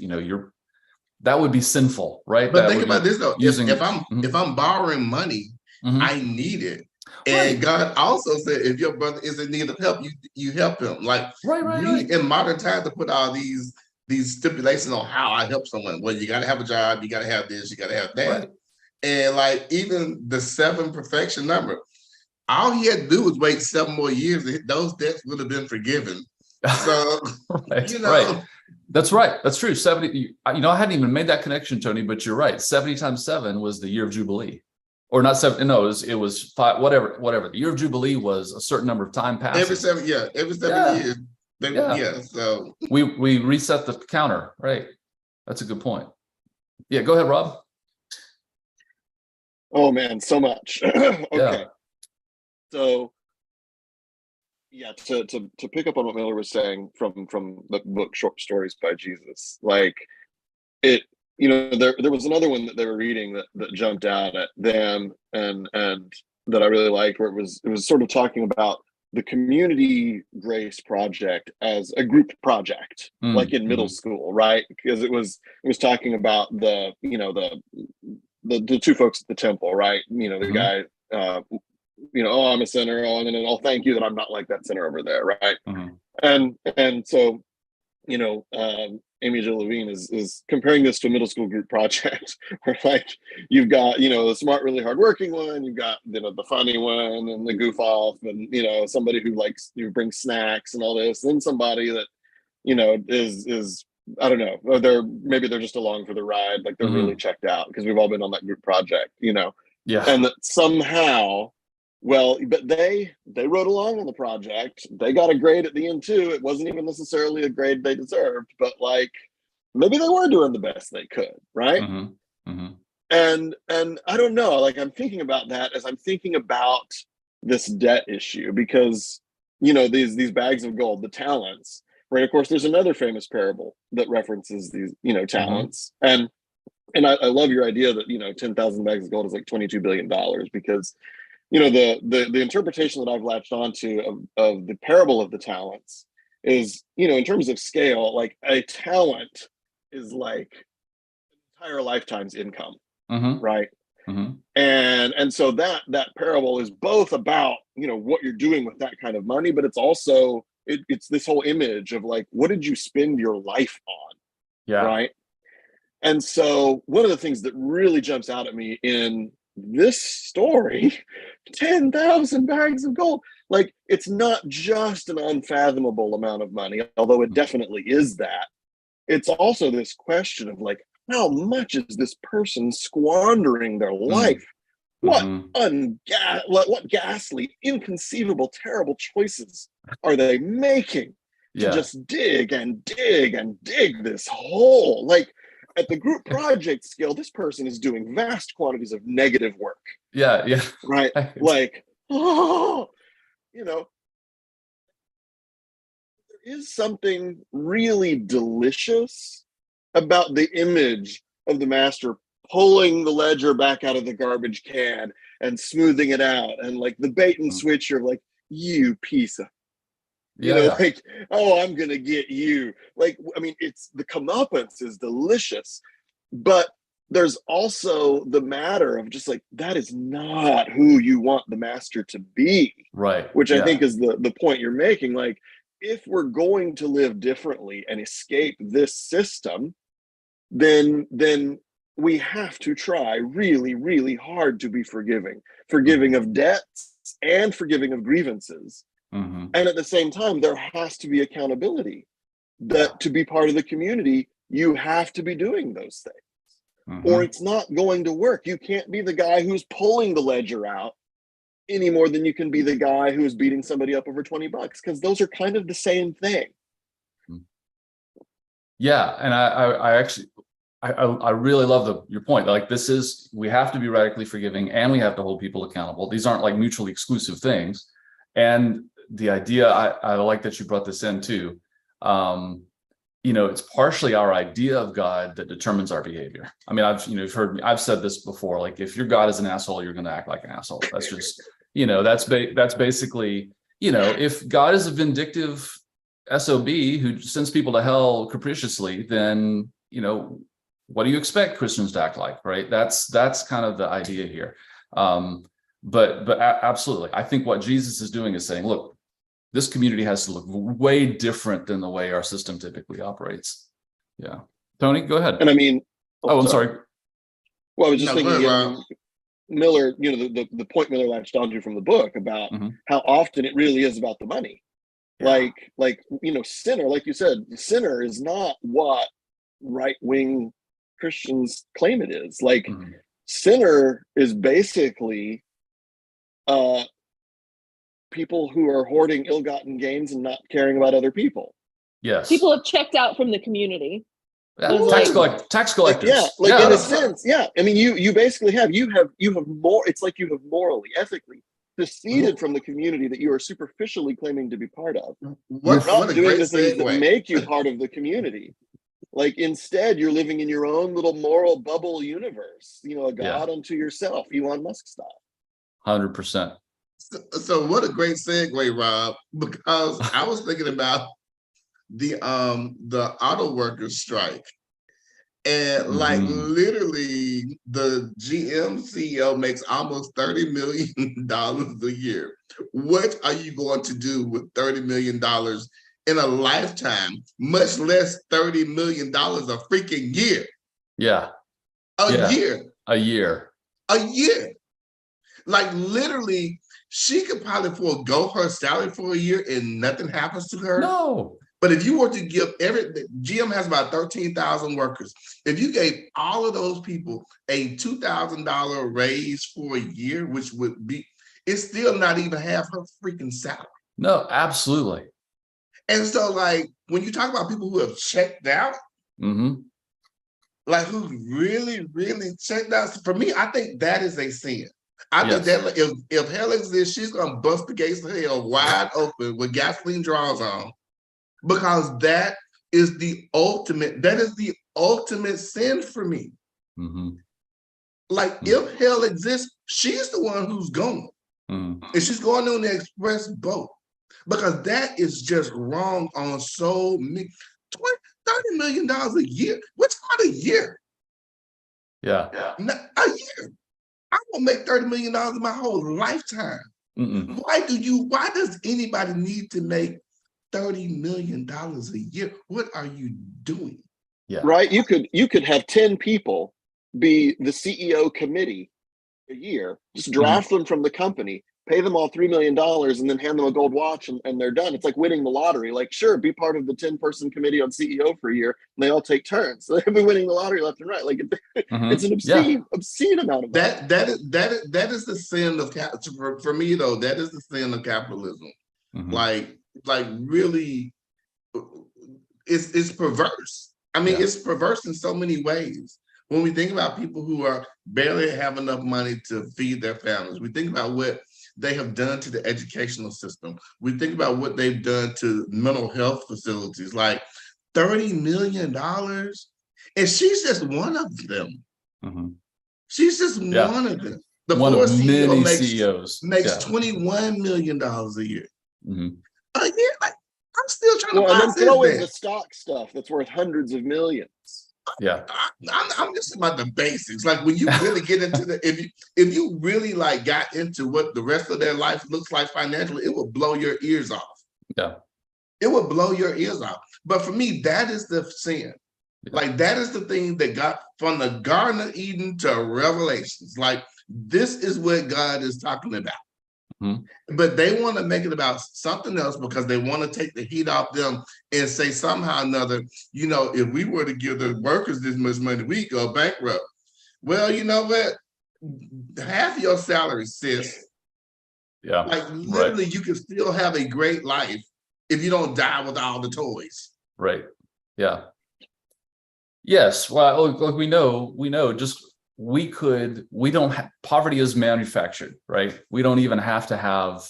that would be sinful, right? But that think about this though. If I'm borrowing money, I need it. And God also said, if your brother is in need of help, you help him. Like we in modern times to put all these stipulations on how I help someone. Well, you got to have a job, you got to have this, you got to have that. Right. And like even the 7 perfection number, all he had to do was wait 7 more years, and those debts would have been forgiven. So right. That's right. That's true. 70. I hadn't even made that connection, Tony, but you're right. 70 times 7 was the year of Jubilee. Or not 7, no, it was 5, whatever. The year of Jubilee was a certain number of time passes. Every 7 years. So we reset the counter, right? That's a good point. Yeah, go ahead, Rob. Oh man, so much. Okay. So yeah, to pick up on what Miller was saying from the book Short Stories by Jesus, like it, there was another one that they were reading that jumped out at them and that I really liked, where it was sort of talking about the community grace project as a group project, like in middle school, right? Because it was talking about the 2 folks at the temple, right? The guy, oh, I'm a sinner, and then thank you that I'm not like that sinner over there, right? And so, Amy Jo Levine is comparing this to a middle school group project, where like you've got the smart, really hardworking one, you've got the funny one, and the goof off, and somebody who brings snacks and all this, then somebody that is I don't know, they're just along for the ride, like they're really checked out, because we've all been on that group project, and that somehow. Well, but they rode along on the project. They got a grade at the end too. It wasn't even necessarily a grade they deserved, but like maybe they were doing the best they could, right? And I don't know. Like I'm thinking about that as I'm thinking about this debt issue, because these bags of gold, the talents, right? Of course, there's another famous parable that references these, talents. And I love your idea that, 10,000 bags of gold is like $22 billion, because, the interpretation that I've latched onto of the parable of the talents is, in terms of scale, like a talent is like an entire lifetime's income, right? And so that parable is both about, what you're doing with that kind of money, but it's also, it's this whole image of like, what did you spend your life on? Yeah. Right. And so one of the things that really jumps out at me in this story, 10,000 bags of gold, like, it's not just an unfathomable amount of money, although it definitely is that. It's also this question of like, how much is this person squandering their life? What what ghastly, inconceivable, terrible choices are they making to just dig and dig and dig this hole? Like, at the group project scale, this person is doing vast quantities of negative work. Yeah. Right. Like, there is something really delicious about the image of the master pulling the ledger back out of the garbage can and smoothing it out, and like the bait and switch of like, you piece of, like, oh, I'm gonna get you. Like, I mean, it's the comeuppance is delicious, but there's also the matter of just like, that is not who you want the master to be, right? Which I think is the point you're making. Like, if we're going to live differently and escape this system, then we have to try really, really hard to be forgiving of debts and forgiving of grievances. And at the same time, there has to be accountability, that to be part of the community, you have to be doing those things, or it's not going to work. You can't be the guy who's pulling the ledger out any more than you can be the guy who is beating somebody up over $20, because those are kind of the same thing. Yeah. And I actually, I really love your point. Like, we have to be radically forgiving and we have to hold people accountable. These aren't like mutually exclusive things. And the idea, I like that you brought this in too. It's partially our idea of God that determines our behavior. I mean, you've heard me, I've said this before, like, if your God is an asshole, you're going to act like an asshole. That's just, that's basically, if God is a vindictive SOB who sends people to hell capriciously, then, what do you expect Christians to act like, right? That's kind of the idea here. But absolutely, I think what Jesus is doing is saying, look, this community has to look way different than the way our system typically operates. Yeah. Tony, go ahead. And I mean, I'm sorry. Well, I was just thinking, Miller, the point Miller latched onto from the book about how often it really is about the money. Yeah. Like, sinner, like you said, sinner is not what right-wing Christians claim it is. Like, sinner is basically people who are hoarding ill-gotten gains and not caring about other people. Yes. People have checked out from the community. Tax collectors. In a sense, yeah. I mean, you basically you have more. It's like you have morally, ethically seceded from the community that you are superficially claiming to be part of. You're not doing the things that make you part of the community. Like, instead, you're living in your own little moral bubble universe. A God unto yourself, Elon Musk style. 100%. So what a great segue, Rob, because I was thinking about the auto workers strike, and like literally the GM CEO makes almost $30 million a year. What are you going to do with $30 million in a lifetime, much less $30 million a freaking year? Yeah. A year. Like, literally, she could probably forego her salary for a year and nothing happens to her. No. But if you were to give GM has about 13,000 workers. If you gave all of those people a $2,000 raise for a year, which would be, it's still not even half her freaking salary. No, absolutely. And so, like, when you talk about people who have checked out, like, who really, really checked out, for me, I think that is a sin. I think that if hell exists, she's going to bust the gates of hell wide open with gasoline draws on because that is the ultimate sin for me. Like, if hell exists, she's the one who's going. And she's going on the express boat, because that is just wrong on so many. $30 million a year. What's not a year? Yeah. A year. I won't make $30 million in my whole lifetime. Why does anybody need to make $30 million a year? What are you doing? Yeah. Right. You could have 10 people be the CEO committee a year, just draft them from the company, pay them all $3 million, and then hand them a gold watch, and they're done. It's like winning the lottery. Like, sure, be part of the 10-person committee on CEO for a year, and they all take turns. So they'll be winning the lottery left and right. Like, it's an obscene amount of money. That is the sin of for me though. That is the sin of capitalism. Like really, it's perverse. I mean, it's perverse in so many ways. When we think about people who are barely have enough money to feed their families, we think about what they have done to the educational system. We think about what they've done to mental health facilities, like $30 million. And she's just one of them. She's just one of them. The one floor of CEO many makes, CEOs makes $21 million a year. A year? Like, I'm still trying to and then process throw in that. the stock stuff that's worth hundreds of millions. I'm just about the basics. Like, when you really get into the, if you really like got into what the rest of their life looks like financially, it will blow your ears off. It will blow your ears off. But for me, that is the sin. Like, that is the thing that got from the Garden of Eden to Revelations. Like, this is what God is talking about. But they want to make it about something else because they want to take the heat off them and say somehow or another, you know, if we were to give the workers this much money, we go bankrupt. Well, you know what? Half your salary, sis. Like, literally, you can still have a great life if you don't die with all the toys. Yes. Well, look, we know just we don't have, poverty is manufactured, right? We don't even have to have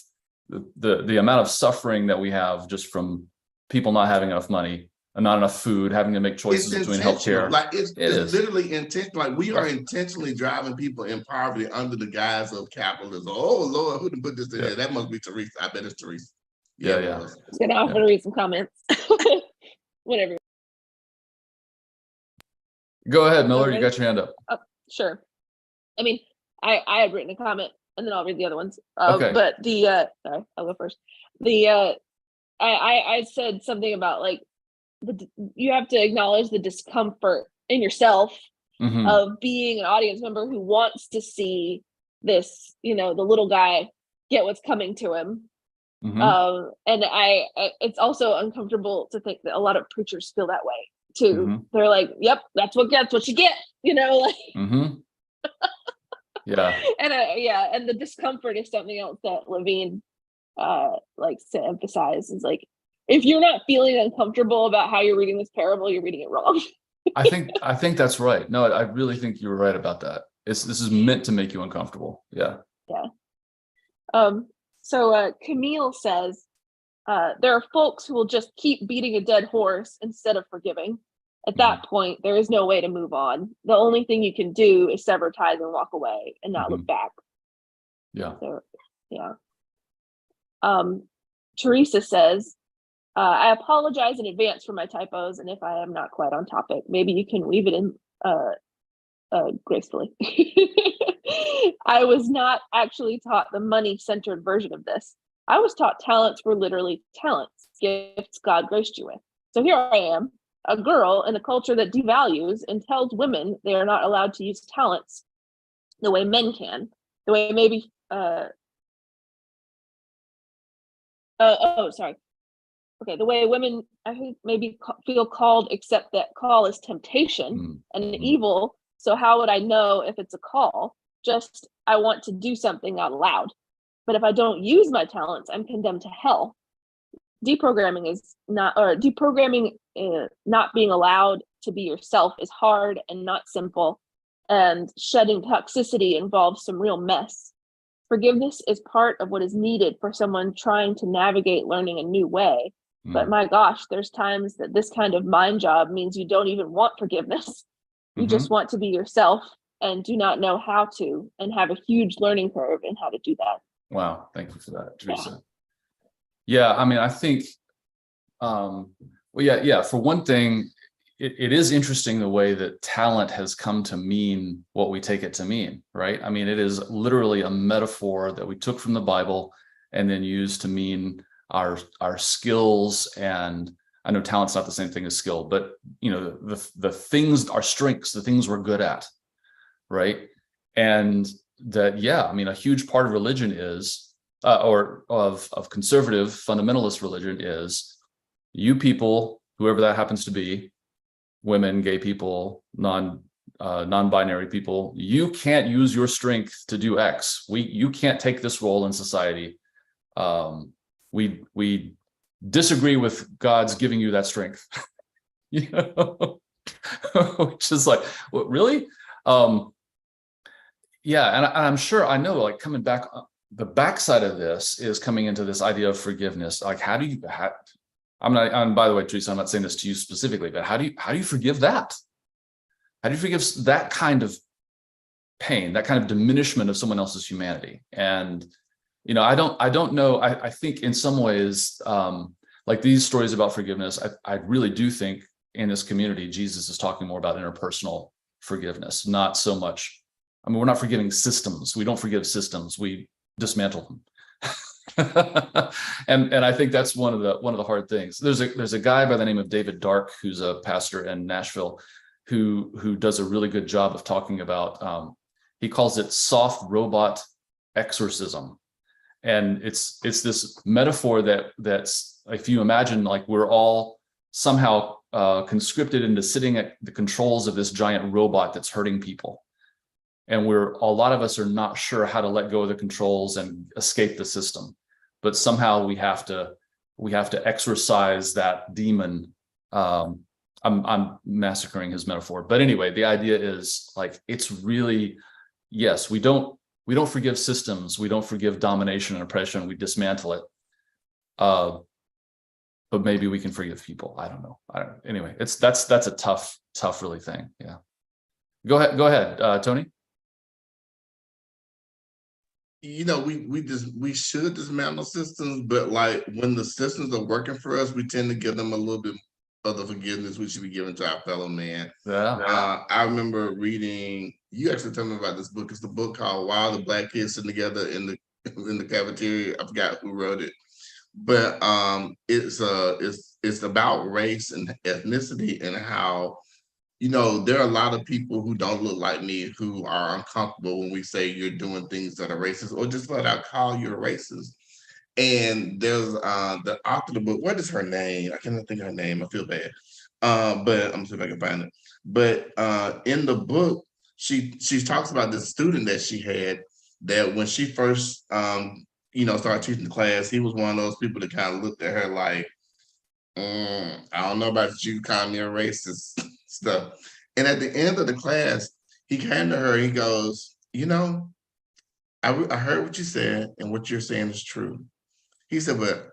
the amount of suffering that we have just from people not having enough money and not enough food, having to make choices between healthcare. Like, it's literally intentional. Like, we are intentionally driving people in poverty under the guise of capitalism. Oh Lord, who did put this in there? That must be Teresa. I bet it's Teresa. I was gonna offer to read some comments. Whatever. Go ahead, Miller. You got your hand up. Sure. I mean, I had written a comment and then I'll read the other ones. Okay. But sorry, I'll go first. I said something about like you have to acknowledge the discomfort in yourself of being an audience member who wants to see this, you know, the little guy get what's coming to him. And it's also uncomfortable to think that a lot of preachers feel that way too. They're like, yep, that's what you get, you know, like and and the discomfort is something else that Levine likes to emphasize. Is like, if you're not feeling uncomfortable about how you're reading this parable, you're reading it wrong. I think that's right. No, I really think you were right about that. This is meant to make you uncomfortable. So Camille says there are folks who will just keep beating a dead horse instead of forgiving. At that point, there is no way to move on. The only thing you can do is sever ties and walk away and not look back. Teresa says, I apologize in advance for my typos, and if I am not quite on topic, maybe you can weave it in gracefully. I was not actually taught the money-centered version of this. I was taught talents were literally talents, gifts God graced you with. So here I am, a girl in a culture that devalues and tells women they are not allowed to use talents the way men can, the way maybe the way women I think maybe feel called, except that call is temptation and evil. So how would I know if it's a call? Just I want to do something out loud. But if I don't use my talents, I'm condemned to hell. Deprogramming not being allowed to be yourself is hard and not simple, and shedding toxicity involves some real mess. Forgiveness is part of what is needed for someone trying to navigate learning a new way. But my gosh, there's times that this kind of mind job means you don't even want forgiveness. You just want to be yourself and do not know how to, and have a huge learning curve in how to do that. Wow. Thank you for that, Teresa. Yeah. I mean, I think, well, yeah. For one thing, it is interesting the way that talent has come to mean what we take it to mean, right? I mean, it is literally a metaphor that we took from the Bible and then used to mean our skills. And I know talent's not the same thing as skill, but you know, the things, our strengths, the things we're good at, right? And that, yeah, I mean, a huge part of religion is, or of conservative fundamentalist religion is, you people, whoever that happens to be, women, gay people, non-binary people, you can't use your strength to do X. You can't take this role in society. We disagree with God's giving you that strength. You know, which is like, what, really? Yeah, and I'm sure, I know, like, coming back, the backside of this is coming into this idea of forgiveness. Like, how do you? And by the way, Teresa, I'm not saying this to you specifically, but how do you forgive that? How do you forgive that kind of pain, that kind of diminishment of someone else's humanity? And you know, I don't know. I think in some ways, like these stories about forgiveness, I really do think in this community, Jesus is talking more about interpersonal forgiveness, not so much. I mean, we're not forgiving systems. We don't forgive systems. We dismantle them. and I think that's one of the hard things. There's a guy by the name of David Dark, who's a pastor in Nashville, who does a really good job of talking about, he calls it soft robot exorcism. And it's this metaphor that's, if you imagine, like, we're all somehow conscripted into sitting at the controls of this giant robot that's hurting people. And a lot of us are not sure how to let go of the controls and escape the system, but somehow we have to exorcise that demon. I'm massacring his metaphor, but anyway, the idea is, like, it's really, yes, we don't forgive systems, we don't forgive domination and oppression, we dismantle it. But maybe we can forgive people. I don't know. Anyway, that's a tough really thing. Yeah. Go ahead, Tony. You know, we should dismantle systems, but like, when the systems are working for us, we tend to give them a little bit of the forgiveness we should be giving to our fellow man. Yeah. I remember reading, you actually told me about this book. It's the book called Why the Black Kids Sitting Together in the Cafeteria. I forgot who wrote it, but it's about race and ethnicity, and how, you know, there are a lot of people who don't look like me who are uncomfortable when we say you're doing things that are racist, or just flat out call you a racist. And there's the author of the book. What is her name? I cannot think of her name. I feel bad. But I'm gonna see if I can find it. But in the book, she talks about this student that she had, that when she first started teaching the class, he was one of those people that kind of looked at her like, I don't know about you, calling me a racist stuff. And at the end of the class, he came to her, he goes, you know, I heard what you said, and what you're saying is true. He said, but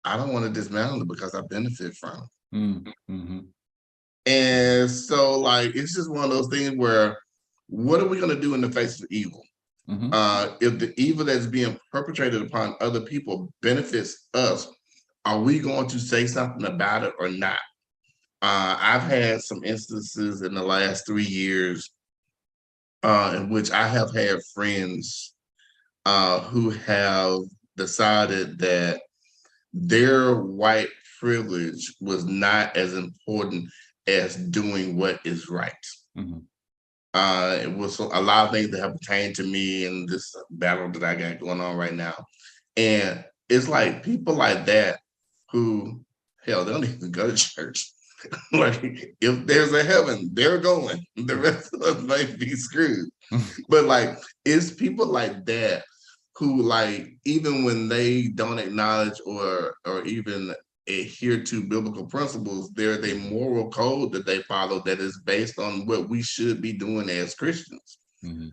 I don't want to dismantle it because I benefit from it. Mm-hmm. And so, like, it's just one of those things where, what are we going to do in the face of evil? Mm-hmm. If the evil that's being perpetrated upon other people benefits us, are we going to say something about it or not? I've had some instances in the last 3 years in which I have had friends who have decided that their white privilege was not as important as doing what is right. Mm-hmm. It was a lot of things that have pertained to me in this battle that I got going on right now. And it's like people like that who, hell, they don't even go to church. Like, if there's a heaven, they're going. The rest of us might be screwed. But like, it's people like that who, like, even when they don't acknowledge or even adhere to biblical principles, there's a moral code that they follow that is based on what we should be doing as Christians. Mm-hmm.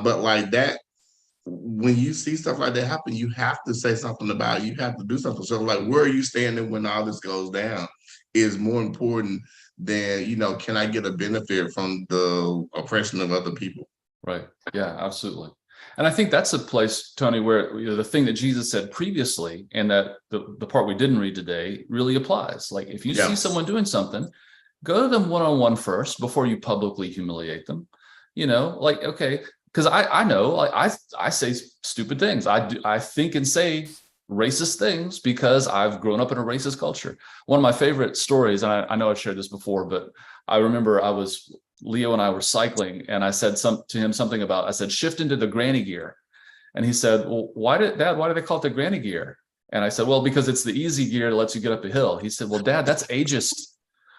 But like that, when you see stuff like that happen, you have to say something about it. You have to do something. So like, where are you standing when all this goes down is more important than, can I get a benefit from the oppression of other people? Right. Yeah, absolutely. And I think that's a place, Tony, where the thing that Jesus said previously, and that the part we didn't read today really applies. Like, if you see someone doing something, go to them one-on-one first before you publicly humiliate them. Like, okay, because I know, like, I say stupid things. I think and say racist things because I've grown up in a racist culture. One of my favorite stories, and I know I've shared this before, but I remember Leo and I were cycling, and I said to him something about, I said, shift into the granny gear. And he said, well, why do they call it the granny gear? And I said, well, because it's the easy gear that lets you get up a hill. He said, well, Dad, that's ageist.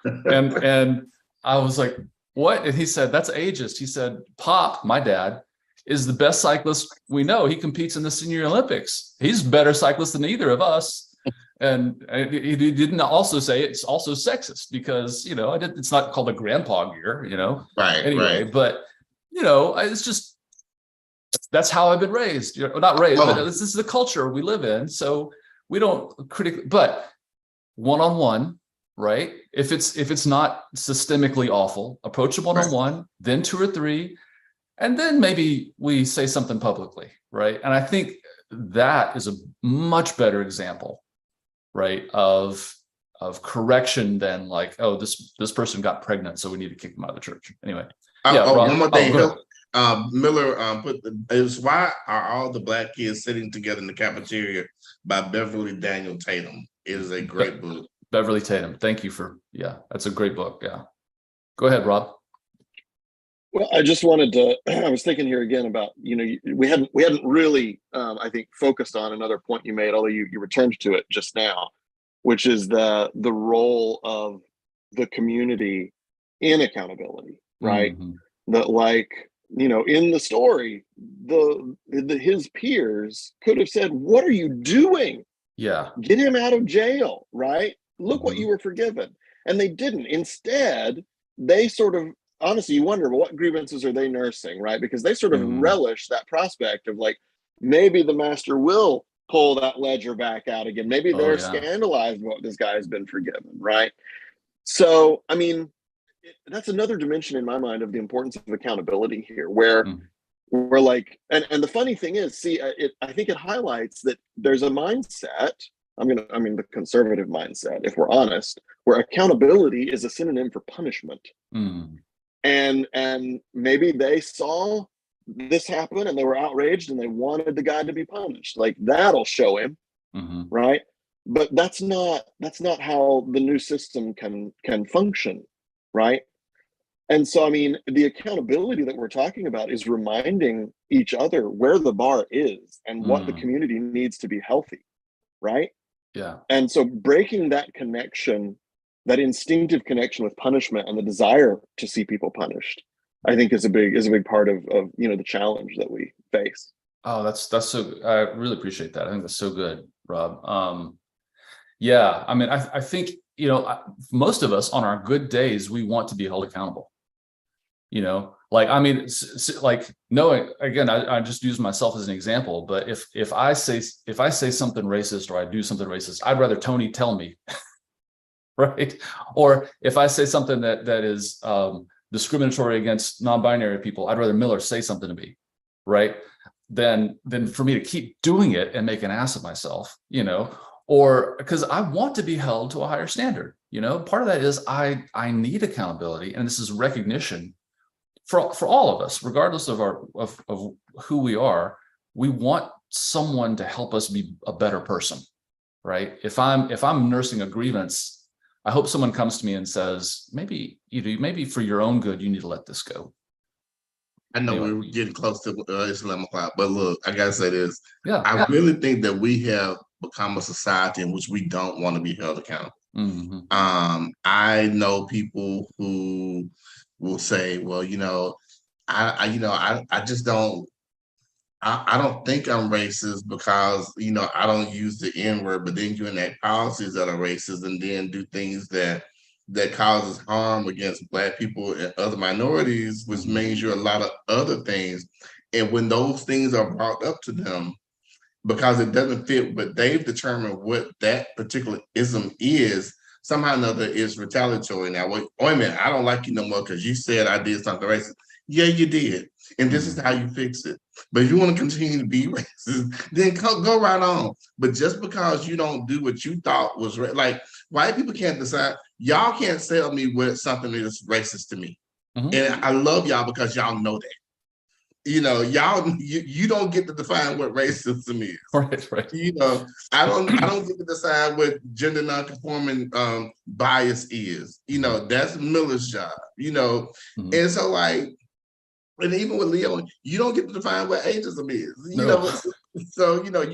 and I was like, what? And he said, that's ageist. He said, Pop, my dad, is the best cyclist we know. He competes in the Senior Olympics. He's a better cyclist than either of us. And he didn't also say it's also sexist because, it's not called a grandpa gear, Right. Anyway, right. but, it's just, that's how I've been raised. Not raised, but this is the culture we live in. So we don't critically, but one-on-one, right? If it's not systemically awful, approach it one-on-one, then 2 or 3, and then maybe we say something publicly, right? And I think that is a much better example, right, of correction than like, oh, this person got pregnant, so we need to kick them out of the church. Anyway, one more thing. Miller put is Why Are All the Black Kids Sitting Together in the Cafeteria by Beverly Daniel Tatum. It is a great book. Beverly Tatum. Thank you that's a great book. Yeah. Go ahead, Rob. Well, I just wanted to, I was thinking here again about, we hadn't really, I think, focused on another point you made, although you returned to it just now, which is the role of the community in accountability, right? Mm-hmm. That, like, in the story, his peers could have said, what are you doing? Yeah. Get him out of jail, right? Look what you were forgiven. And they didn't. Instead, they sort of, honestly, you wonder, well, what grievances are they nursing, right? Because they sort of relish that prospect of, like, maybe the master will pull that ledger back out again. Maybe they're scandalized about what this guy has been forgiven, right? So, I mean, that's another dimension in my mind of the importance of accountability here, where we're like, and the funny thing is, I think it highlights that there's a mindset, the conservative mindset, if we're honest, where accountability is a synonym for punishment. And maybe they saw this happen and they were outraged and they wanted the guy to be punished. Like, that'll show him, right? But that's not how the new system can function, right? And so, I mean, the accountability that we're talking about is reminding each other where the bar is and what the community needs to be healthy, right? Yeah. And so breaking that connection, that instinctive connection with punishment and the desire to see people punished, I think is a big part of the challenge that we face. Oh, that's so, I really appreciate that. I think that's so good, Rob. Yeah, I mean, I think, most of us on our good days, we want to be held accountable. Like, I mean, like, knowing, again, I just use myself as an example, but if I say something racist or I do something racist, I'd rather Tony tell me, right? Or if I say something that is discriminatory against non-binary people, I'd rather Miller say something to me, right? Than for me to keep doing it and make an ass of myself, or because I want to be held to a higher standard. Part of that is I need accountability, and this is recognition for all of us, regardless of of who we are. We want someone to help us be a better person, right? If I'm nursing a grievance, I hope someone comes to me and says, maybe for your own good, you need to let this go. I know we're getting close to 11 o'clock, but look, I gotta say this. I really think that we have become a society in which we don't want to be held accountable. I know people who will say, well, I just don't, I don't think I'm racist because, I don't use the N-word, but then you enact policies that are racist and then do things that causes harm against Black people and other minorities, which means you're a lot of other things. And when those things are brought up to them, because it doesn't fit, but they've determined what that particular ism is, somehow or another is retaliatory. Now, wait a minute, I don't like you no more because you said I did something racist. Yeah, you did. And this is how you fix it. But if you want to continue to be racist, then go right on. But just because you don't do what you thought was like, white people can't decide, y'all can't sell me what something is racist to me. And I love y'all because y'all know that. You know, you don't get to define what racism is. Right. You know, I don't get to decide what gender nonconforming bias is. You know, that's Miller's job. You know, and so like, and even with Leo, you don't get to define what ageism is. You know, so you know,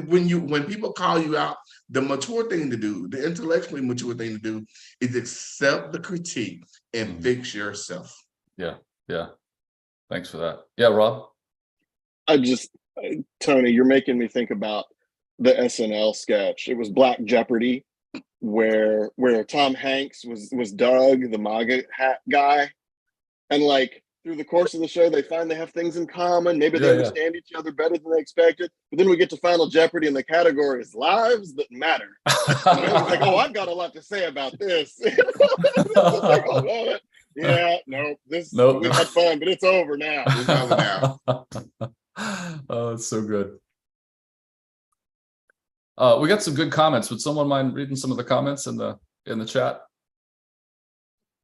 when people call you out, the mature thing to do, the intellectually mature thing to do, is accept the critique and fix yourself. Yeah. Thanks for that. Yeah, Rob? Tony, you're making me think about the SNL sketch. It was Black Jeopardy, where Tom Hanks was Doug, the MAGA hat guy. And like through the course of the show, they find they have things in common. Maybe they understand each other better than they expected. But then we get to Final Jeopardy and the category is lives that matter. And I was like, oh, I've got a lot to say about this. Like, oh, no, yeah, no, we had fun, but it's over now. It's over now. Oh, it's so good. We got some good comments. Would someone mind reading some of the comments in the chat?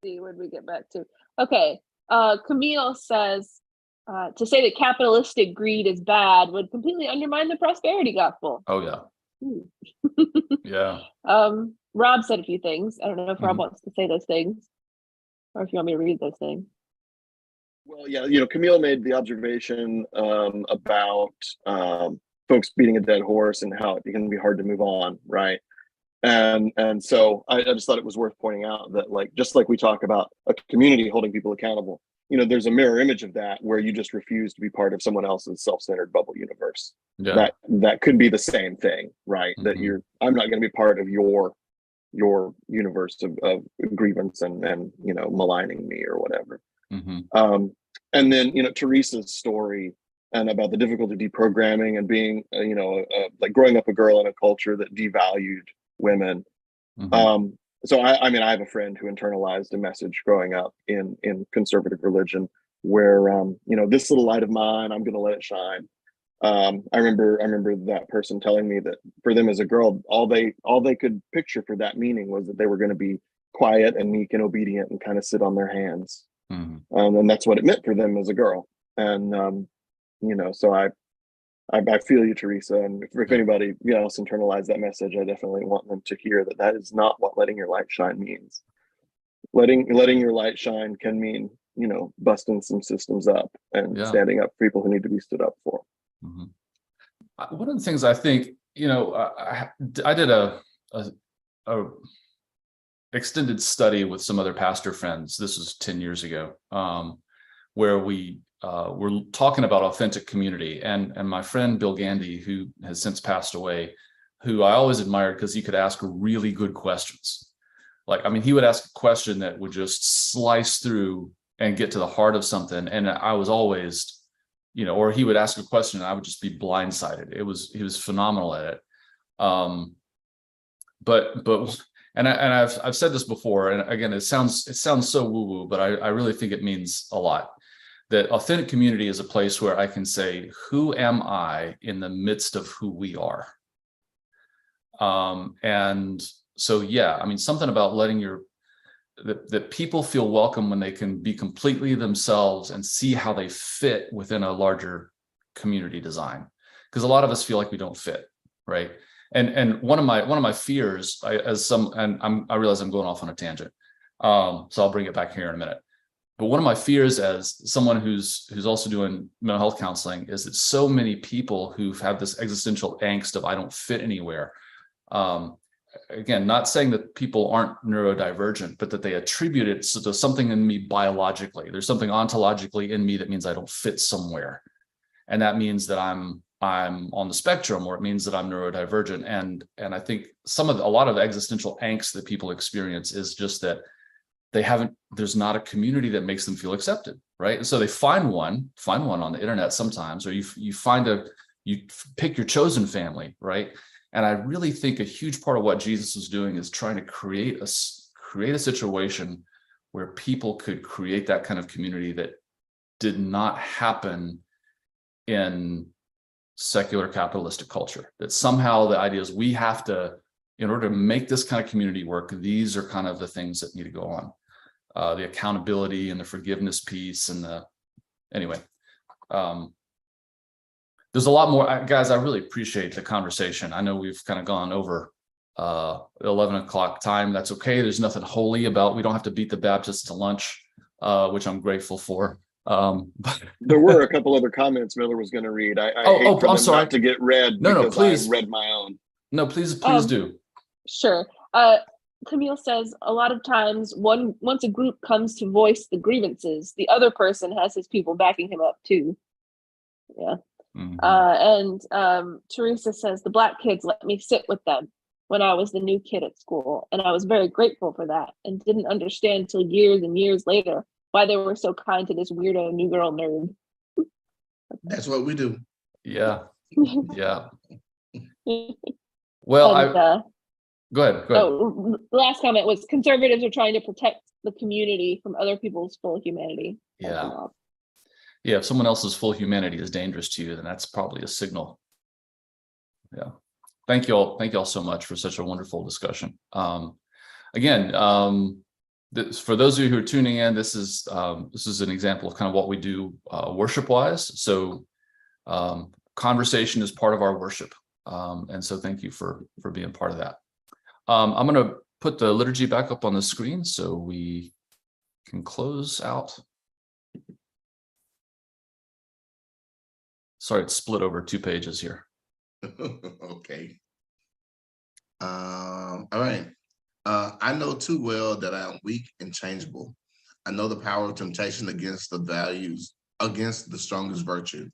See, where did we get back to? Okay. Camille says, to say that capitalistic greed is bad would completely undermine the prosperity gospel. Oh yeah. Yeah. Rob said a few things. I don't know if Rob wants to say those things, or if you want me to read those things. Well, yeah, you know, Camille made the observation about folks beating a dead horse and how it can be hard to move on, right? And so I just thought it was worth pointing out that, like, just like we talk about a community holding people accountable, you know, there's a mirror image of that where you just refuse to be part of someone else's self-centered bubble universe. Yeah. That could be the same thing, right? That I'm not going to be part of your universe of grievance and you know, maligning me or whatever. And then, you know, Teresa's story and about the difficulty deprogramming and being, you know, like growing up a girl in a culture that devalued women. So I mean, I have a friend who internalized a message growing up in conservative religion where, you know, this little light of mine, I'm going to let it shine. I remember that person telling me that for them as a girl, all they could picture for that meaning was that they were going to be quiet and meek and obedient and kind of sit on their hands. And that's what it meant for them as a girl. And, you know, so I feel you, Teresa. And if anybody else internalized that message, I definitely want them to hear that is not what letting your light shine means. Letting your light shine can mean, you know, busting some systems up and standing up for people who need to be stood up for. One of the things I think, you know, I did a extended study with some other pastor friends. This was 10 years ago, where we were talking about authentic community. And my friend Bill Gandy, who has since passed away, who I always admired because he could ask really good questions. Like, I mean, he would ask a question that would just slice through and get to the heart of something. And I was always, you know, or he would ask a question and I would just be blindsided. He was phenomenal at it. And I've said this before, and again, it sounds so woo-woo, but I really think it means a lot. That authentic community is a place where I can say, who am I in the midst of who we are? And so, yeah, I mean, something about letting that people feel welcome when they can be completely themselves and see how they fit within a larger community design. Because a lot of us feel like we don't fit, right? And one of my fears, I realize I'm going off on a tangent, so I'll bring it back here in a minute. But one of my fears as someone who's also doing mental health counseling is that so many people who've had this existential angst of I don't fit anywhere. Again, not saying that people aren't neurodivergent, but that they attribute it to something in me biologically. There's something ontologically in me that means I don't fit somewhere. And that means that I'm on the spectrum, or it means that I'm neurodivergent. And I think a lot of existential angst that people experience is just that there's not a community that makes them feel accepted, right? And so they find one on the internet sometimes, or you pick your chosen family, right? And I really think a huge part of what Jesus was doing is trying to create a situation where people could create that kind of community that did not happen in secular capitalistic culture. That somehow the idea is we have to, in order to make this kind of community work, these are kind of the things that need to go on. The accountability and the forgiveness piece and anyway. There's a lot more, guys. I really appreciate the conversation. I know we've kind of gone over 11 o'clock time. That's okay. There's nothing holy about, we don't have to beat the Baptists to lunch, which I'm grateful for. But there were a couple other comments Miller was going to read. I hate for I'm them sorry not to get read. No, please. I read my own. No, please do. Sure. Camille says a lot of times once a group comes to voice the grievances, the other person has his people backing him up too. Yeah. Mm-hmm. And Teresa says the Black kids let me sit with them when I was the new kid at school, and I was very grateful for that and didn't understand until years and years later why they were so kind to this weirdo new girl nerd. That's what we do. Yeah. Yeah. Well, and, go ahead. Oh, the last comment was conservatives are trying to protect the community from other people's full humanity. Yeah. Yeah. If someone else's full humanity is dangerous to you, then that's probably a signal. Yeah. Thank you all. Thank you all so much for such a wonderful discussion. Again, for those of you who are tuning in, this is an example of kind of what we do worship wise. So conversation is part of our worship. And so thank you for being part of that. I'm going to put the liturgy back up on the screen so we can close out. Sorry, it's split over 2 pages here. Okay. All right. I know too well that I am weak and changeable. I know the power of temptation against the strongest virtue.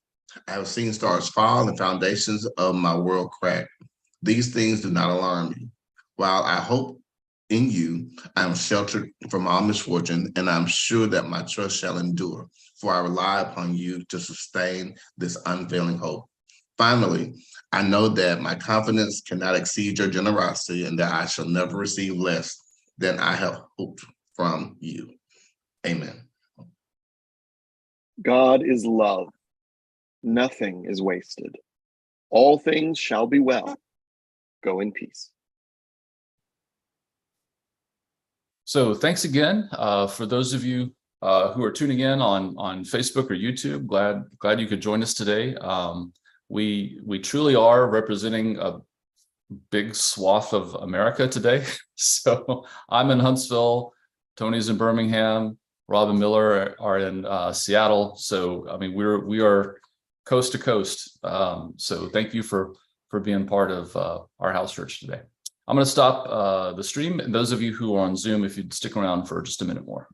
I have seen stars fall and foundations of my world crack. These things do not alarm me. While I hope in you, I am sheltered from all misfortune, and I'm sure that my trust shall endure, for I rely upon you to sustain this unfailing hope. Finally, I know that my confidence cannot exceed your generosity and that I shall never receive less than I have hoped from you. Amen. God is love. Nothing is wasted. All things shall be well. Go in peace. So thanks again for those of you who are tuning in on Facebook or YouTube. Glad you could join us today. We truly are representing a big swath of America today. So I'm in Huntsville, Tony's in Birmingham, Rob and Miller are in Seattle. So I mean we are coast to coast. So thank you for being part of our house church today. I'm going to stop the stream, and those of you who are on Zoom, if you'd stick around for just a minute more.